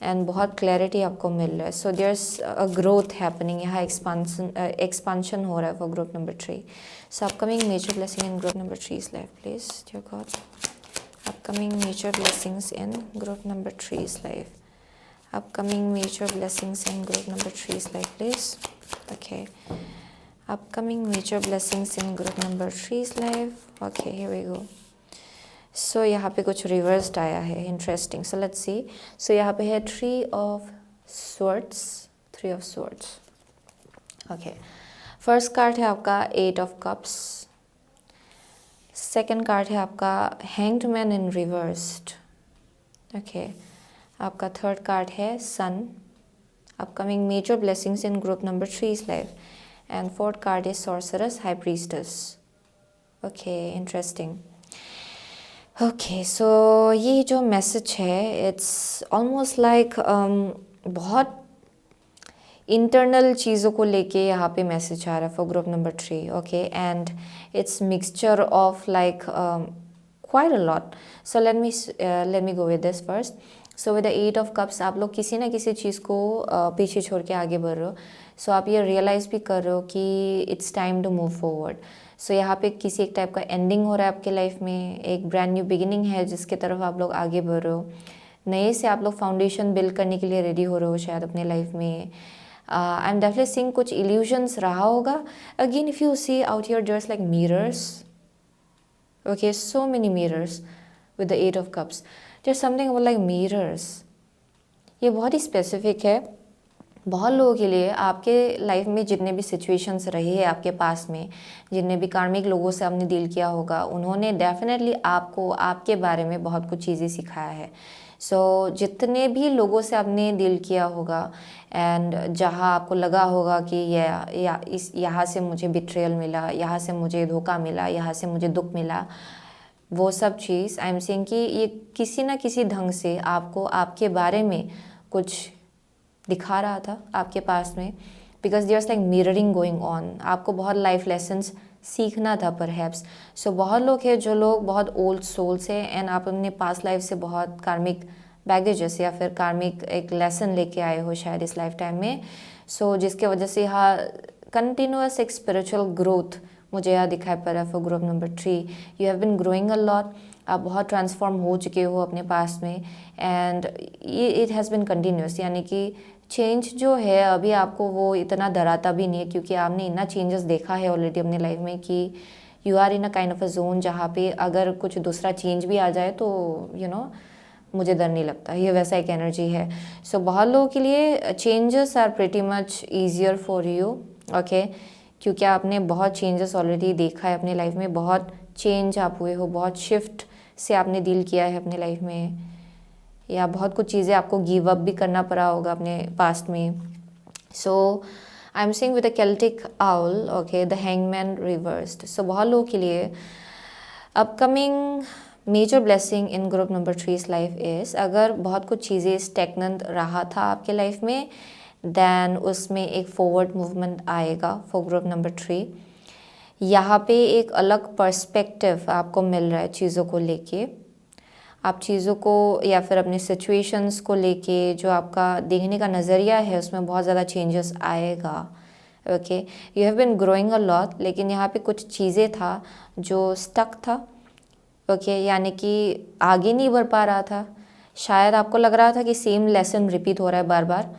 एंड बहुत क्लैरिटी आपको मिल रहा है। So there's a growth happening, यहाँ एक्सपांशन हो रहा है for group number 3। So upcoming major blessing in group number 3's life, please, dear God. Upcoming major blessings in group number 3's life. Upcoming major blessings in group number 3's life, please. Okay. Upcoming major blessings in group number 3's life. Okay, here we go. So यहाँ पे कुछ reversed आया है, interesting. So let's see. So यहाँ पे है 3 of swords. 3 of swords. Okay. First card है आपका 8 of cups. सेकेंड कार्ड है आपका hanged man in reversed. Okay, आपका थर्ड कार्ड है sun. Upcoming major blessings in group number 3's life. And fourth card is sorceress high priestess. Okay, interesting. Okay, so ये जो मैसेज है it's almost like बहुत internal चीज़ों को लेके यहाँ पे मैसेज आ रहा है for group number 3। Okay, and it's mixture of like quite a lot. So let me go with this first. So with the 8 of cups आप लोग किसी ना किसी चीज़ को पीछे छोड़ के आगे बढ़ रहे हो। सो आप ये रियलाइज़ भी कर रहे हो कि it's time to move forward. So यहाँ पे किसी एक टाइप का एंडिंग हो रहा है आपके लाइफ में, एक ब्रांड न्यू बिगिनिंग है जिसके तरफ आप लोग आगे बढ़ रहे हो। नए से आप लोग फाउंडेशन बिल्ड करने के लिए रेडी हो रहे हो शायद अपने लाइफ में। आई एम डेफिनेटली सीइंग कुछ इल्यूजन्स रहा होगा। Again if you see out here just like mirrors. Okay, so many mirrors with the 8 of cups. There something about like mirrors. ये बहुत ही स्पेसिफिक है बहुत लोगों के लिए आपके लाइफ में जितने भी सिचुएशंस रहे हैं आपके पास में, जितने भी कार्मिक लोगों से आपने डील किया होगा, उन्होंने डेफिनेटली आपको आपके बारे में बहुत कुछ चीज़ें सिखाया है। सो जितने भी लोगों से आपने डील किया होगा एंड जहाँ आपको लगा होगा कि यहाँ से मुझे बिट्रेयल मिला, यहाँ से मुझे धोखा मिला, यहाँ से मुझे दुख मिला, वो सब चीज़ आई एम सेइंग कि ये किसी ना किसी ढंग से आपको आपके बारे में कुछ दिखा रहा था आपके पास में, because there like mirroring going on. आपको बहुत लाइफ लेसन्स सीखना था परहैप्स। सो बहुत लोग हैं जो लोग बहुत ओल्ड सोल्स है एंड आप अपने पास्ट लाइफ से बहुत कार्मिक बैगेजेस या फिर कार्मिक एक लेसन लेके आए हो शायद इस लाइफ टाइम में। सो जिसके वजह से यहाँ कंटिन्यूअस एक स्पिरिचुअल ग्रोथ मुझे यहाँ दिखाई पड़ रहा है for group number 3। You have been growing a lot, आप बहुत ट्रांसफॉर्म हो चुके हो अपने पास में एंड ये इट हैज़ बिन कंटिन्यूस, यानी कि चेंज जो है अभी आपको वो इतना डराता भी नहीं है क्योंकि आपने इतना चेंजेस देखा है ऑलरेडी अपने लाइफ में कि you are in a kind of a zone जहाँ पे अगर कुछ दूसरा चेंज भी आ जाए तो मुझे डर नहीं लगता। ये वैसा एक एनर्जी है। सो बहुत लोगों के लिए changes are pretty much easier for you, okay, क्योंकि आपने बहुत चेंजेस ऑलरेडी देखा है अपने लाइफ में, बहुत चेंज आप हुए हो, बहुत शिफ्ट से आपने डील किया है अपने लाइफ में, या बहुत कुछ चीज़ें आपको गिव अप भी करना पड़ा होगा अपने पास्ट में। So I am seeing with the Celtic owl, okay, the hangman reversed. So बहुत लोगों के लिए upcoming major blessing in group number 3 life is, अगर बहुत कुछ चीज़ें स्टेगनेंट रहा था आपके लाइफ में देन उसमें एक फॉरवर्ड मूवमेंट आएगा फॉर ग्रुप नंबर 3। यहाँ पे एक अलग पर्सपेक्टिव आपको मिल रहा है चीज़ों को लेके, आप चीज़ों को या फिर अपने सिचुएशंस को लेके जो आपका देखने का नज़रिया है उसमें बहुत ज़्यादा चेंजेस आएगा, okay. You have been growing a lot, लेकिन यहाँ पे कुछ चीज़ें था जो स्टक था, ओके, यानी कि आगे नहीं बढ़ पा रहा था। शायद आपको लग रहा था कि सेम लेसन रिपीट हो रहा है बार बार,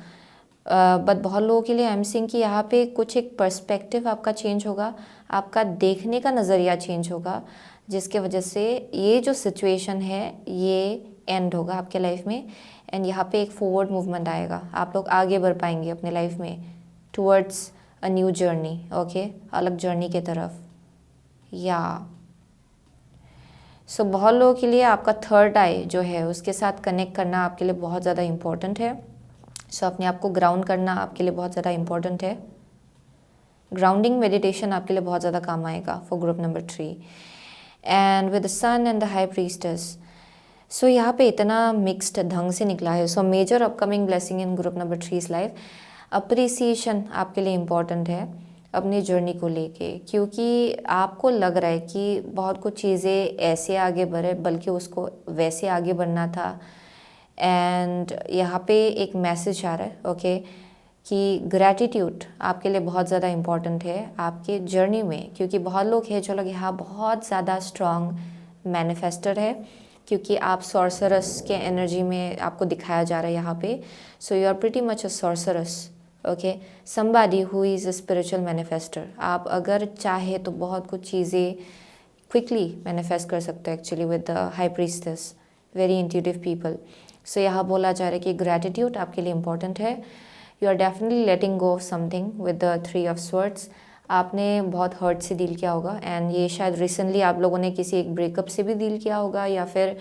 बट बहुत लोगों के लिए आई एम सीइंग कि यहाँ पे कुछ एक पर्सपेक्टिव आपका चेंज होगा, आपका देखने का नज़रिया चेंज होगा, जिसके वजह से ये जो सिचुएशन है ये एंड होगा आपके लाइफ में एंड यहाँ पे एक फॉरवर्ड मूवमेंट आएगा। आप लोग आगे बढ़ पाएंगे अपने लाइफ में towards a new journey, okay, अलग जर्नी के तरफ। या सो बहुत लोगों के लिए आपका थर्ड आई जो है उसके साथ कनेक्ट करना आपके लिए बहुत ज़्यादा इम्पोर्टेंट है। सो अपने आप को ग्राउंड करना आपके लिए बहुत ज़्यादा इम्पोर्टेंट है। ग्राउंडिंग मेडिटेशन आपके लिए बहुत ज़्यादा काम आएगा for group number 3 and with the sun and the high priestess. So यहाँ पे इतना मिक्स्ड ढंग से निकला है। So major upcoming blessing in group number 3 life, appreciation आपके लिए इम्पॉर्टेंट है अपनी जर्नी को लेके, क्योंकि आपको लग रहा है कि बहुत कुछ चीज़ें ऐसे आगे बढ़े बल्कि उसको वैसे आगे बढ़ना था। एंड यहाँ पे एक मैसेज आ रहा है, ओके, कि ग्रैटिट्यूड आपके लिए बहुत ज़्यादा इम्पॉर्टेंट है आपके जर्नी में, क्योंकि बहुत लोग हैं जो लोग यहाँ बहुत ज़्यादा स्ट्रॉन्ग मैनिफेस्टर है, क्योंकि आप सॉर्सरस के एनर्जी में आपको दिखाया जा रहा है यहाँ पे। So you are pretty much a sorceress, okay, somebody who is a spiritual manifester. आप अगर चाहे तो बहुत कुछ चीज़ें क्विकली मैनिफेस्ट कर सकते हो actually with the high priestess, very intuitive people. So यहाँ बोला जा रहा है कि ग्रैटिट्यूड आपके लिए इम्पॉर्टेंट है। You are definitely letting go of something with the 3 of swords. आपने बहुत हर्ट से डील किया होगा एंड ये शायद रिसेंटली आप लोगों ने किसी एक ब्रेकअप से भी डील किया होगा, या फिर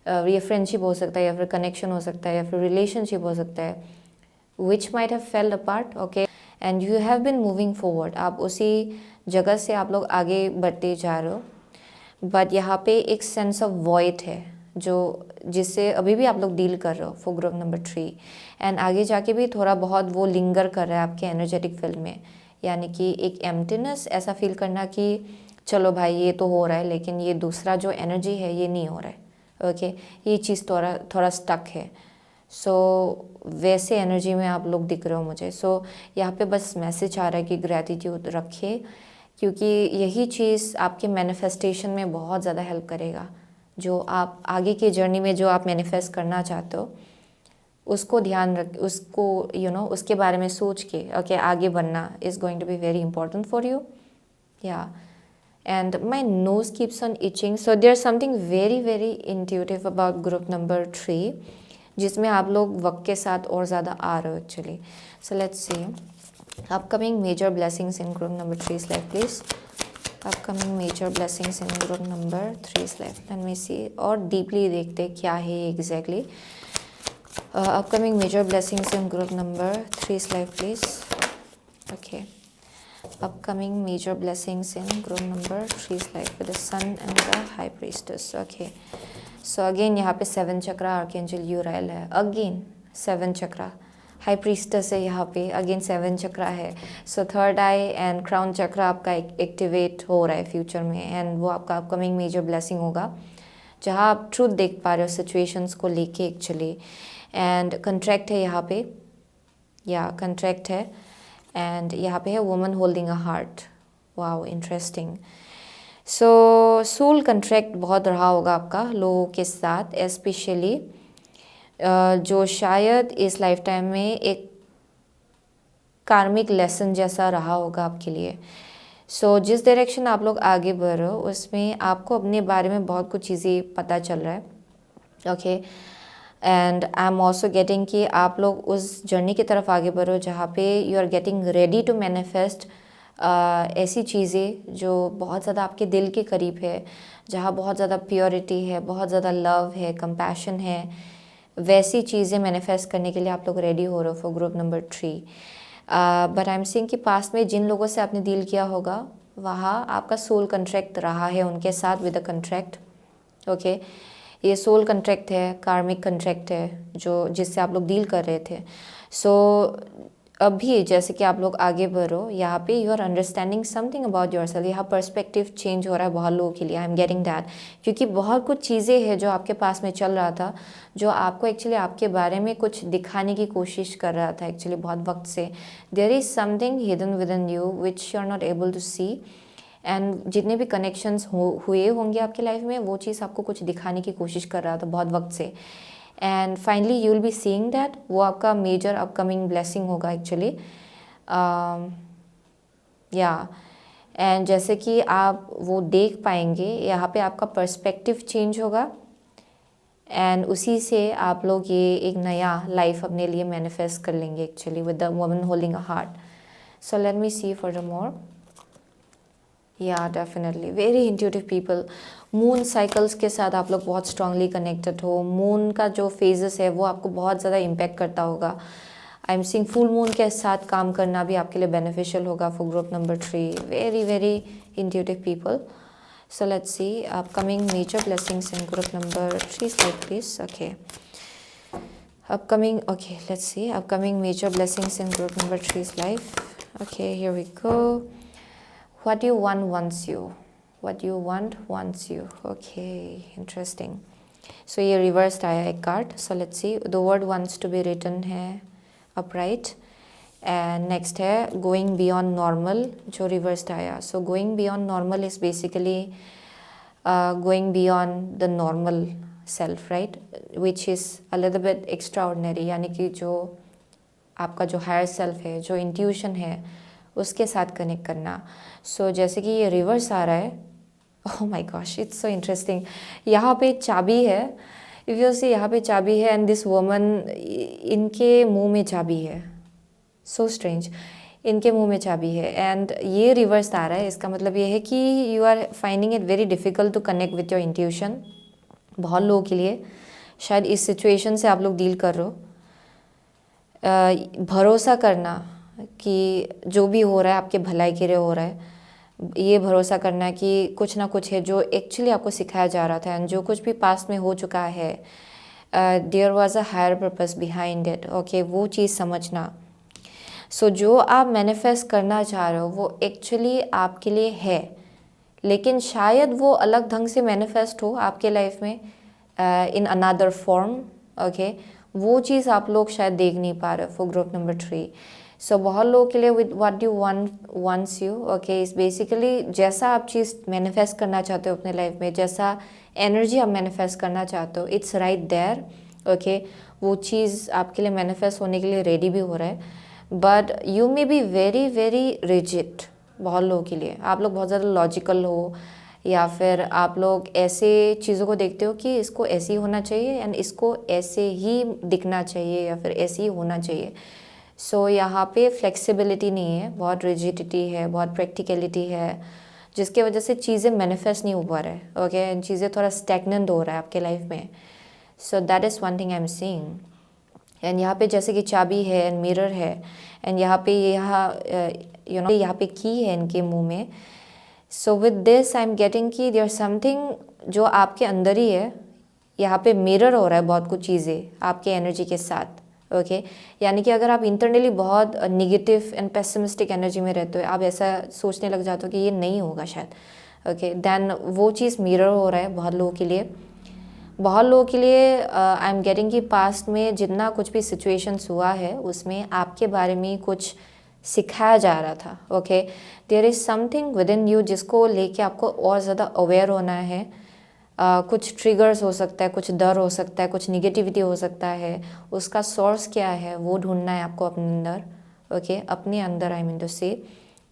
ये फ्रेंडशिप हो सकता है, या फिर कनेक्शन हो सकता है, या फिर रिलेशनशिप हो सकता है, which might have failed apart, okay, and you have been moving forward. आप उसी जगह से आप लोग आगे बढ़ते जा रहे हो, बट यहाँ पे एक सेंस ऑफ वॉइड है जो जिससे अभी भी आप लोग डील कर रहे हो फॉर ग्रुप नंबर 3 एंड आगे जाके भी थोड़ा बहुत वो लिंगर कर रहा है आपके एनर्जेटिक फील्ड में, यानी कि एक एम्प्टीनेस, ऐसा फील करना कि चलो भाई ये तो हो रहा है लेकिन ये दूसरा जो एनर्जी है ये नहीं हो रहा है, ओके, ये चीज़ थोड़ा थोड़ा स्टक है। सो वैसे एनर्जी में आप लोग दिख रहे हो मुझे। सो यहाँ पे बस मैसेज आ रहा है कि ग्रैटिट्यूड रखिए, क्योंकि यही चीज़ आपके मैनिफेस्टेशन में बहुत ज़्यादा हेल्प करेगा। जो आप आगे की जर्नी में जो आप मैनिफेस्ट करना चाहते हो उसको ध्यान रख, उसको उसके बारे में सोच के ओके आगे बढ़ना is going to be very important for you. या and my nose keeps on itching, so there's something very very intuitive about group number 3 जिसमें आप लोग वक्त के साथ और ज़्यादा आ रहे हो actually. So let's C upcoming major blessings in group number 3's life, please. Upcoming major blessings in group number 3's life. Let me see. और deeply देखते क्या है exactly. Upcoming major blessings in group number 3's life, please. Okay. Upcoming major blessings in group number 3's life with the sun and the high priestess. Okay. So again यहाँ पे 7 चक्रा archangel यूराइल है. Again 7 चक्रा. High प्रीस्टस है यहाँ पे. Again 7 chakra है. So third eye and crown chakra आपका activate हो रहा है फ्यूचर में, एंड वो आपका अपकमिंग मेजर ब्लेसिंग होगा जहाँ आप ट्रूथ देख पा रहे हो सिचुएशंस को लेके एक्चुअली. एंड कंट्रैक्ट है यहाँ पे, या कंट्रैक्ट है, एंड यहाँ पे है woman holding a heart. Wow, interesting. So soul contract बहुत रहा होगा आपका लोगों के साथ, एस्पेशली जो शायद इस लाइफ टाइम में एक कार्मिक लेसन जैसा रहा होगा आपके लिए. सो जिस डायरेक्शन आप लोग आगे बढ़ रहे हो उसमें आपको अपने बारे में बहुत कुछ चीज़ें पता चल रहा है. Okay. And I am also getting कि आप लोग उस जर्नी की तरफ आगे बढ़ो जहाँ पे you are getting ready to manifest ऐसी चीज़ें जो बहुत ज़्यादा आपके दिल के करीब है, जहाँ बहुत ज़्यादा प्योरिटी है, बहुत ज़्यादा लव है, कंपैशन है. वैसी चीज़ें मैनिफेस्ट करने के लिए आप लोग रेडी हो रहे हो for group number 3. But I am seeing कि पास्ट में जिन लोगों से आपने डील किया होगा वहाँ आपका सोल कंट्रैक्ट रहा है उनके साथ विद अ कंट्रैक्ट. ओके. ये सोल कंट्रैक्ट है, कार्मिक कंट्रैक्ट है जो जिससे आप लोग डील कर रहे थे. सो अभी जैसे कि आप लोग आगे बढ़ो यहाँ पे you are understanding something about your self. यहाँ पर्सपेक्टिव चेंज हो रहा है बहुत लोगों के लिए. आई एम गेटिंग दैट, क्योंकि बहुत कुछ चीज़ें हैं जो आपके पास में चल रहा था जो आपको एक्चुअली आपके बारे में कुछ दिखाने की कोशिश कर रहा था एक्चुअली बहुत वक्त से. There is something hidden with in you which you are not able to see. And जितने भी कनेक्शंस हुए होंगे आपके लाइफ में वो चीज़ आपको कुछ दिखाने की कोशिश कर रहा था बहुत वक्त से. And finally you will be seeing that वो आपका मेजर अपकमिंग ब्लेसिंग होगा एक्चुअली. या एंड जैसे कि आप वो देख पाएंगे यहाँ पे आपका पर्सपेक्टिव चेंज होगा एंड उसी से आप लोग ये एक नया लाइफ अपने लिए मैनिफेस्ट कर लेंगे actually with the woman holding a heart. So let me see for the more. Yeah definitely very intuitive people. Moon cycles के साथ आप लोग बहुत स्ट्रांगली कनेक्टेड हो. मून का जो फेजेस है वो आपको बहुत ज़्यादा इम्पैक्ट करता होगा. I am seeing full moon के साथ काम करना भी आपके लिए बेनिफिशियल होगा for group number 3. Very very intuitive people. So let's see upcoming major blessings in group number 3's life, please. Okay. Upcoming, okay, let's see. Upcoming major blessings in group number 3's life. Okay, here we go. What you want wants you. What you want wants you. Okay, interesting. So ये reversed आया एक card. So let's see. The word wants to be written है upright. And next है going beyond normal जो reversed आया. So going beyond normal is basically going beyond the normal self, right? Which is a little bit extraordinary. यानी कि जो आपका जो higher self है, जो intuition है, उसके साथ कनेक्ट करना. सो जैसे कि ये रिवर्स आ रहा है. Oh my gosh, it's so interesting. यहाँ पे चाबी है. इफ़ यू सी यहाँ पे चाबी है एंड दिस वुमन इनके मुंह में चाबी है. So strange. इनके मुंह में चाबी है एंड ये रिवर्स आ रहा है. इसका मतलब ये है कि you are finding it very difficult to connect with your intuition. बहुत लोगों के लिए शायद इस सिचुएशन से आप लोग डील कर रहे हो. भरोसा करना कि जो भी हो रहा है आपके भलाई के लिए हो रहा है. ये भरोसा करना कि कुछ ना कुछ है जो एक्चुअली आपको सिखाया जा रहा था एंड जो कुछ भी पास्ट में हो चुका है there was a higher purpose behind it. Okay, वो चीज़ समझना. सो जो आप मैनिफेस्ट करना चाह रहे हो वो एक्चुअली आपके लिए है, लेकिन शायद वो अलग ढंग से मैनिफेस्ट हो आपके लाइफ में इन अनदर फॉर्म. ओके, वो चीज़ आप लोग शायद देख नहीं पा रहे हो फॉर ग्रुप नंबर 3. सो बहुत लोगों के लिए with what you wants you. Okay, इस बेसिकली जैसा आप चीज़ मैनिफेस्ट करना चाहते हो अपने लाइफ में, जैसा एनर्जी आप मैनिफेस्ट करना चाहते हो, इट्स राइट देयर. ओके, वो चीज़ आपके लिए मैनिफेस्ट होने के लिए रेडी भी हो रहा है. But you may be very very rigid. बहुत लोगों के लिए आप लोग बहुत ज़्यादा लॉजिकल हो या फिर आप लोग ऐसे चीज़ों को देखते हो कि इसको ऐसे ही होना चाहिए एंड इसको ऐसे ही दिखना चाहिए या फिर ऐसे ही होना चाहिए। सो यहाँ पे फ्लेक्सिबिलिटी नहीं है, बहुत रिजिडिटी है, बहुत प्रैक्टिकलिटी है, जिसके वजह से चीज़ें मैनिफेस्ट नहीं हो पा रहा है। ओके, चीज़ें थोड़ा स्टैग्नेंट हो रहा है आपके लाइफ में। सो that is one thing I am seeing. And यहाँ पे जैसे कि चाबी है एंड मिरर है एंड यहाँ पे यहाँ पे की है इनके मुंह में। सो with this I am getting कि देयर समथिंग जो आपके अंदर ही है, यहाँ पे मिरर हो रहा है बहुत कुछ चीज़ें आपके एनर्जी के साथ। ओके यानी कि अगर आप इंटरनली बहुत निगेटिव एंड पेसिमिस्टिक एनर्जी में रहते हो, आप ऐसा सोचने लग जाते हो कि ये नहीं होगा शायद। ओके देन वो चीज़ मिरर हो रहा है बहुत लोगों के लिए। बहुत लोगों के लिए आई एम गेटिंग कि पास्ट में जितना कुछ भी सिचुएशंस हुआ है उसमें आपके बारे में कुछ सिखाया जा रहा था। Okay there is something with in you जिसको लेके आपको और ज़्यादा अवेयर होना है। कुछ ट्रिगर्स हो सकता है, कुछ डर हो सकता है, कुछ निगेटिविटी हो सकता है, उसका सोर्स क्या है वो ढूंढना है आपको अपने अंदर। ओके अपने अंदर आई मीन टू से,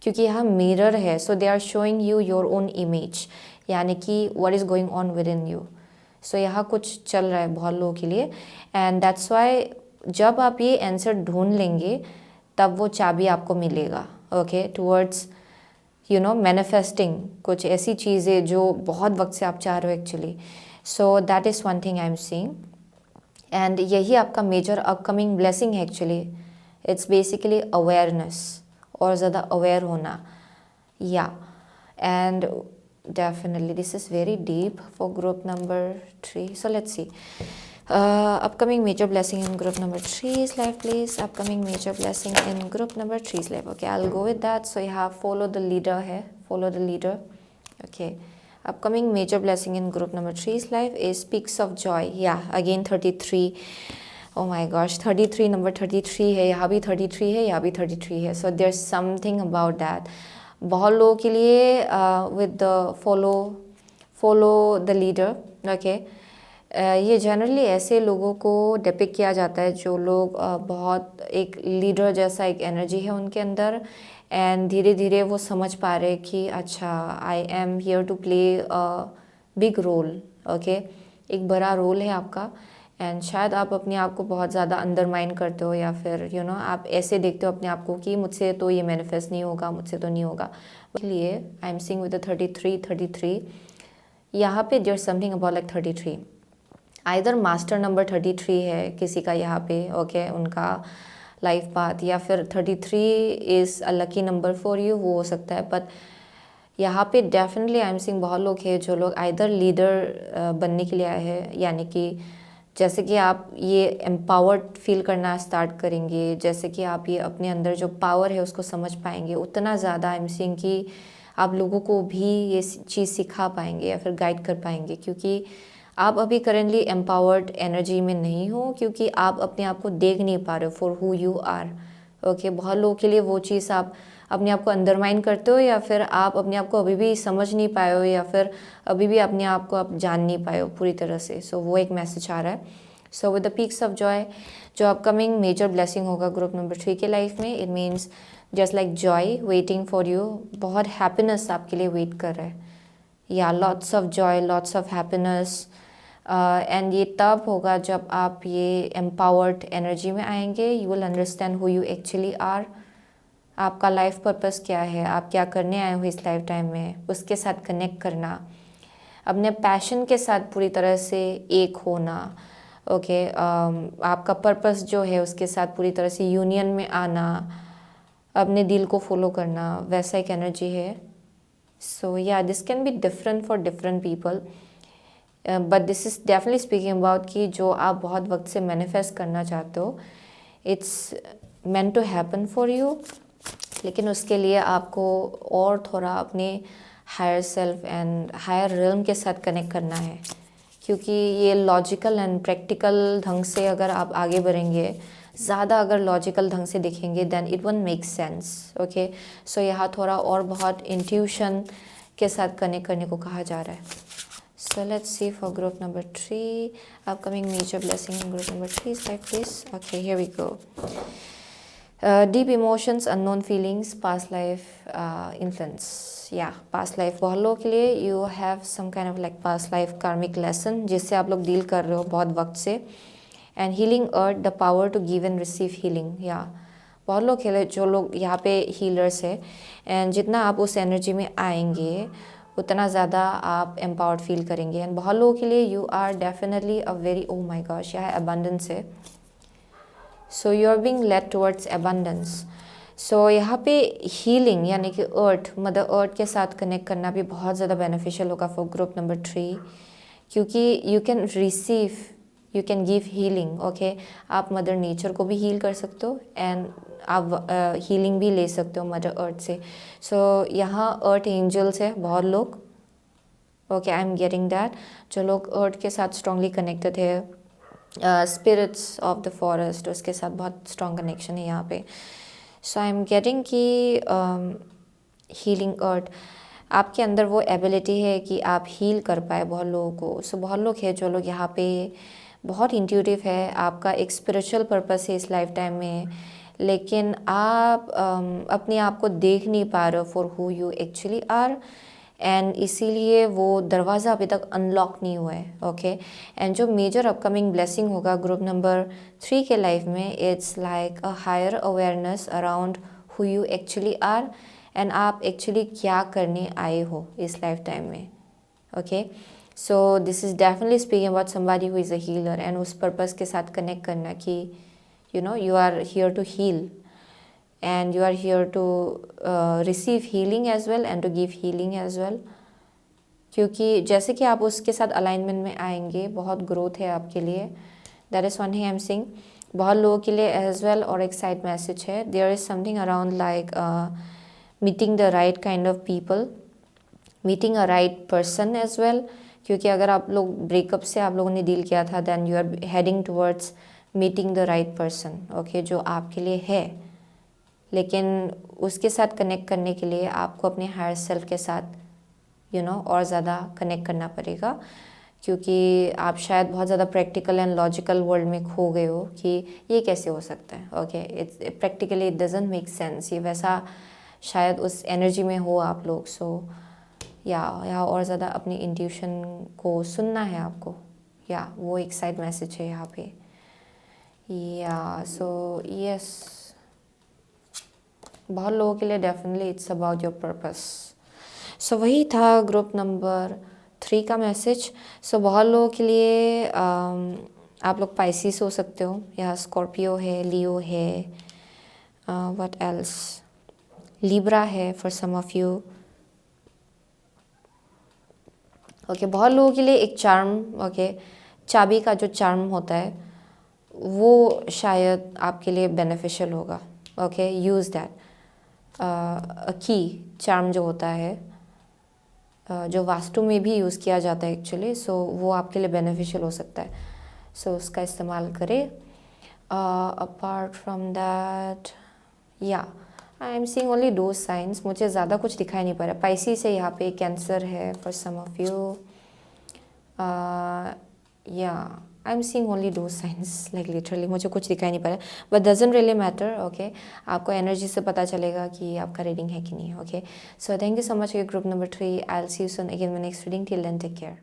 क्योंकि यहाँ मिरर है। So they are showing you your own image, यानी कि what is going on with in you. So यहाँ कुछ चल रहा है बहुत लोगों के लिए एंड दैट्स वाई जब आप ये आंसर ढूंढ लेंगे तब वो चाबी आपको मिलेगा। ओके टुवर्ड्स मैनिफेस्टिंग कुछ ऐसी चीज़ें जो बहुत वक्त से आप चाह रहे हो actually. So that is one thing I am seeing and यही आपका मेजर अपकमिंग ब्लेसिंग है एक्चुअली। इट्स बेसिकली अवेयरनेस और ज़्यादा अवेयर होना या and definitely this is very deep for group number 3. So let's see upcoming major blessing in group number 3's life please. Upcoming major blessing in group number 3's life. Okay, I'll go with that. So you have follow the leader here, follow the leader. Okay, upcoming major blessing in group number 3's life is peaks of joy. Yeah, again 33. Oh my gosh, 33 number 33 है, यहाँ भी 33 है, यहाँ भी 33 है. So there's something about that. बहुत लोगों के लिए with the follow the leader. Okay ये जनरली ऐसे लोगों को डिपिक्ट किया जाता है जो लोग बहुत एक लीडर जैसा एक एनर्जी है उनके अंदर एंड धीरे धीरे वो समझ पा रहे कि अच्छा I am here to play big role. Okay एक बड़ा रोल है आपका एंड शायद आप अपने आप को बहुत ज़्यादा अंडरमाइन करते हो या फिर आप ऐसे देखते हो अपने आप को कि मुझसे तो ये मैनिफेस्ट नहीं होगा, मुझसे तो नहीं होगा। इसलिए आई एम सीइंग विद 33 यहाँ पे there something about like 33 either master number 33 है किसी का यहाँ पे। ओके उनका लाइफ पाथ या फिर 33 is a lucky number for you, वो हो सकता है। बट यहाँ पे डेफिनेटली आई एम सीइंग बहुत लोग हैं जो लोग आइदर लीडर बनने के लिए आए हैं, यानी कि जैसे कि आप ये एम्पावर्ड फील करना स्टार्ट करेंगे, जैसे कि आप ये अपने अंदर जो पावर है उसको समझ पाएंगे, उतना ज़्यादा आई एम सीइंग कि आप लोगों को भी ये चीज़ सिखा पाएंगे या फिर गाइड कर पाएंगे, क्योंकि आप अभी करेंटली एम्पावर्ड एनर्जी में नहीं हो, क्योंकि आप अपने आप को देख नहीं पा रहे हो for who you are. Okay बहुत लोगों के लिए वो चीज़ आप अपने आप को अंडरमाइन करते हो या फिर आप अपने आप को अभी भी समझ नहीं पाए हो या फिर अभी भी अपने आप को आप जान नहीं पाए हो पूरी तरह से। सो वो एक मैसेज आ रहा है। So with the peaks of Joy जो अपकमिंग मेजर ब्लेसिंग होगा ग्रुप नंबर 3 के लाइफ में, it means just like Joy waiting for you, बहुत हैप्पीनेस आपके लिए वेट कर रहा है या lots of Joy, lots of happiness. And ये तब होगा जब आप ये एम्पावर्ड एनर्जी में आएंगे। You will understand who you actually are, आपका लाइफ पर्पस क्या है, आप क्या करने आए हो इस लाइफ टाइम में, उसके साथ कनेक्ट करना, अपने पैशन के साथ पूरी तरह से एक होना। ओके आपका पर्पस जो है उसके साथ पूरी तरह से यूनियन में आना, अपने दिल को फॉलो करना, वैसा एक एनर्जी है। सो या this can be different for different people but this is definitely speaking about कि जो आप बहुत वक्त से मैनिफेस्ट करना चाहते हो, it's meant to happen for you. लेकिन उसके लिए आपको और थोड़ा अपने higher self and higher realm के साथ कनेक्ट करना है, क्योंकि ये लॉजिकल एंड प्रैक्टिकल ढंग से अगर आप आगे बढ़ेंगे, ज़्यादा अगर लॉजिकल ढंग से देखेंगे then it won't make sense. Okay so यहाँ थोड़ा और बहुत इंट्यूशन के साथ कनेक्ट करने को कहा जा रहा है। So let's see for group number 3 upcoming major blessing in group number 3 like this. Okay here we go. Deep emotions, unknown feelings, past life influence, या पास्ट लाइफ बहुत लोगों के लिए you have some kind of like past life karmic lesson जिससे आप लोग deal कर रहे हो बहुत वक्त से. And healing earth, the power to give and receive healing. या बहुत लोग खेले जो लोग यहाँ पे हीलर्स है, एंड जितना आप उस एनर्जी में आएंगे उतना ज़्यादा आप एम्पावर्ड फील करेंगे. एंड बहुत लोगों के लिए you are definitely a very, oh my gosh, यहाँ अबंडेंस है. So you are being led towards abundance. So यहाँ पे हीलिंग यानी कि अर्थ, मदर अर्थ के साथ कनेक्ट करना भी बहुत ज़्यादा बेनिफिशियल होगा फॉर ग्रुप नंबर 3, क्योंकि you can receive, you can give healing. Okay, आप मदर नेचर को भी हील कर सकते हो एंड आप हीलिंग भी ले सकते हो मदर अर्थ से. सो यहाँ अर्थ एंजल्स है बहुत लोग. Okay, I am getting that. जो लोग अर्थ के साथ स्ट्रांगली कनेक्टेड है, स्पिरिट्स ऑफ द फॉरेस्ट, उसके साथ बहुत स्ट्रॉन्ग कनेक्शन है यहाँ पे. सो आई एम गेटिंग कि हीलिंग अर्थ, आपके अंदर वो एबिलिटी है कि आप हील कर पाए बहुत लोगों को. सो बहुत लोग हैं जो लोग यहाँ पे बहुत इंट्यूटिव है, आपका एक स्पिरिचुअल पर्पस है इस लाइफ टाइम में, लेकिन आप अपने आप को देख नहीं पा रहे हो for who you actually are, and इसीलिए वो दरवाज़ा अभी तक अनलॉक नहीं हुआ है. ओके, एंड जो मेजर अपकमिंग ब्लेसिंग होगा ग्रुप नंबर 3 के लाइफ में, it's like a higher awareness around who you actually are and आप एक्चुअली क्या करने आए हो इस लाइफ टाइम में. Okay, so this is definitely speaking about somebody who is a healer, and उस पर्पस के साथ कनेक्ट करना कि you know you are here to heal and you are here to receive healing as well and to give healing as well. क्योंकि जैसे कि आप उसके साथ अलाइनमेंट में आएंगे बहुत ग्रोथ है आपके लिए. दैट इज़ वन ही आई एम सिंग बहुत लोगों के लिए एज वेल. और एक साइड मैसेज है, there is something around like meeting the right kind of people, meeting a right person as well. क्योंकि अगर आप लोग ब्रेकअप से आप लोगों ने डील किया था, then you are heading towards meeting the right person. Okay, जो आपके लिए है, लेकिन उसके साथ कनेक्ट करने के लिए आपको अपने हायर सेल्फ के साथ और ज़्यादा कनेक्ट करना पड़ेगा. क्योंकि आप शायद बहुत ज़्यादा प्रैक्टिकल एंड लॉजिकल वर्ल्ड में खो गए हो कि ये कैसे हो सकता है. Okay, it's practically it doesn't make sense, ये वैसा शायद उस एनर्जी में हो आप लोग. सो या और ज़्यादा अपनी इंट्यूशन को सुनना है आपको. या वो एक साइड मैसेज है यहाँ पे. या सो यस, बहुत लोगों के लिए definitely it's about your purpose. So वही था ग्रुप नंबर 3 का मैसेज. सो बहुत लोगों के लिए आप लोग पाइसिस हो सकते हो, या स्कॉर्पियो है, लियो है, व्हाट एल्स, लिब्रा है for some of you. Okay, बहुत लोगों के लिए एक चार्म, ओके, चाबी का जो चार्म होता है वो शायद आपके लिए बेनिफिशियल होगा. Okay, use that. की चार्म जो होता है, जो वास्तु में भी यूज़ किया जाता है एक्चुअली, सो वो आपके लिए बेनिफिशियल हो सकता है. सो उसका इस्तेमाल करें. अपार्ट फ्रॉम दैट, या आई एम सीइंग ओनली दो साइंस, मुझे ज़्यादा कुछ दिखाई नहीं पड़ रहा. पाइसिस है यहाँ पे, कैंसर है फॉर सम ऑफ यू. या आई एम सीइंग ओनली दो साइंस, लाइक लिटरली मुझे कुछ दिखाई नहीं पड़ रहा, but doesn't really matter. Okay, आपको एनर्जी से पता चलेगा कि आपका रीडिंग है कि नहीं. Okay, so thank you so much group number 3. I will see you soon again my next reading. Till then take care.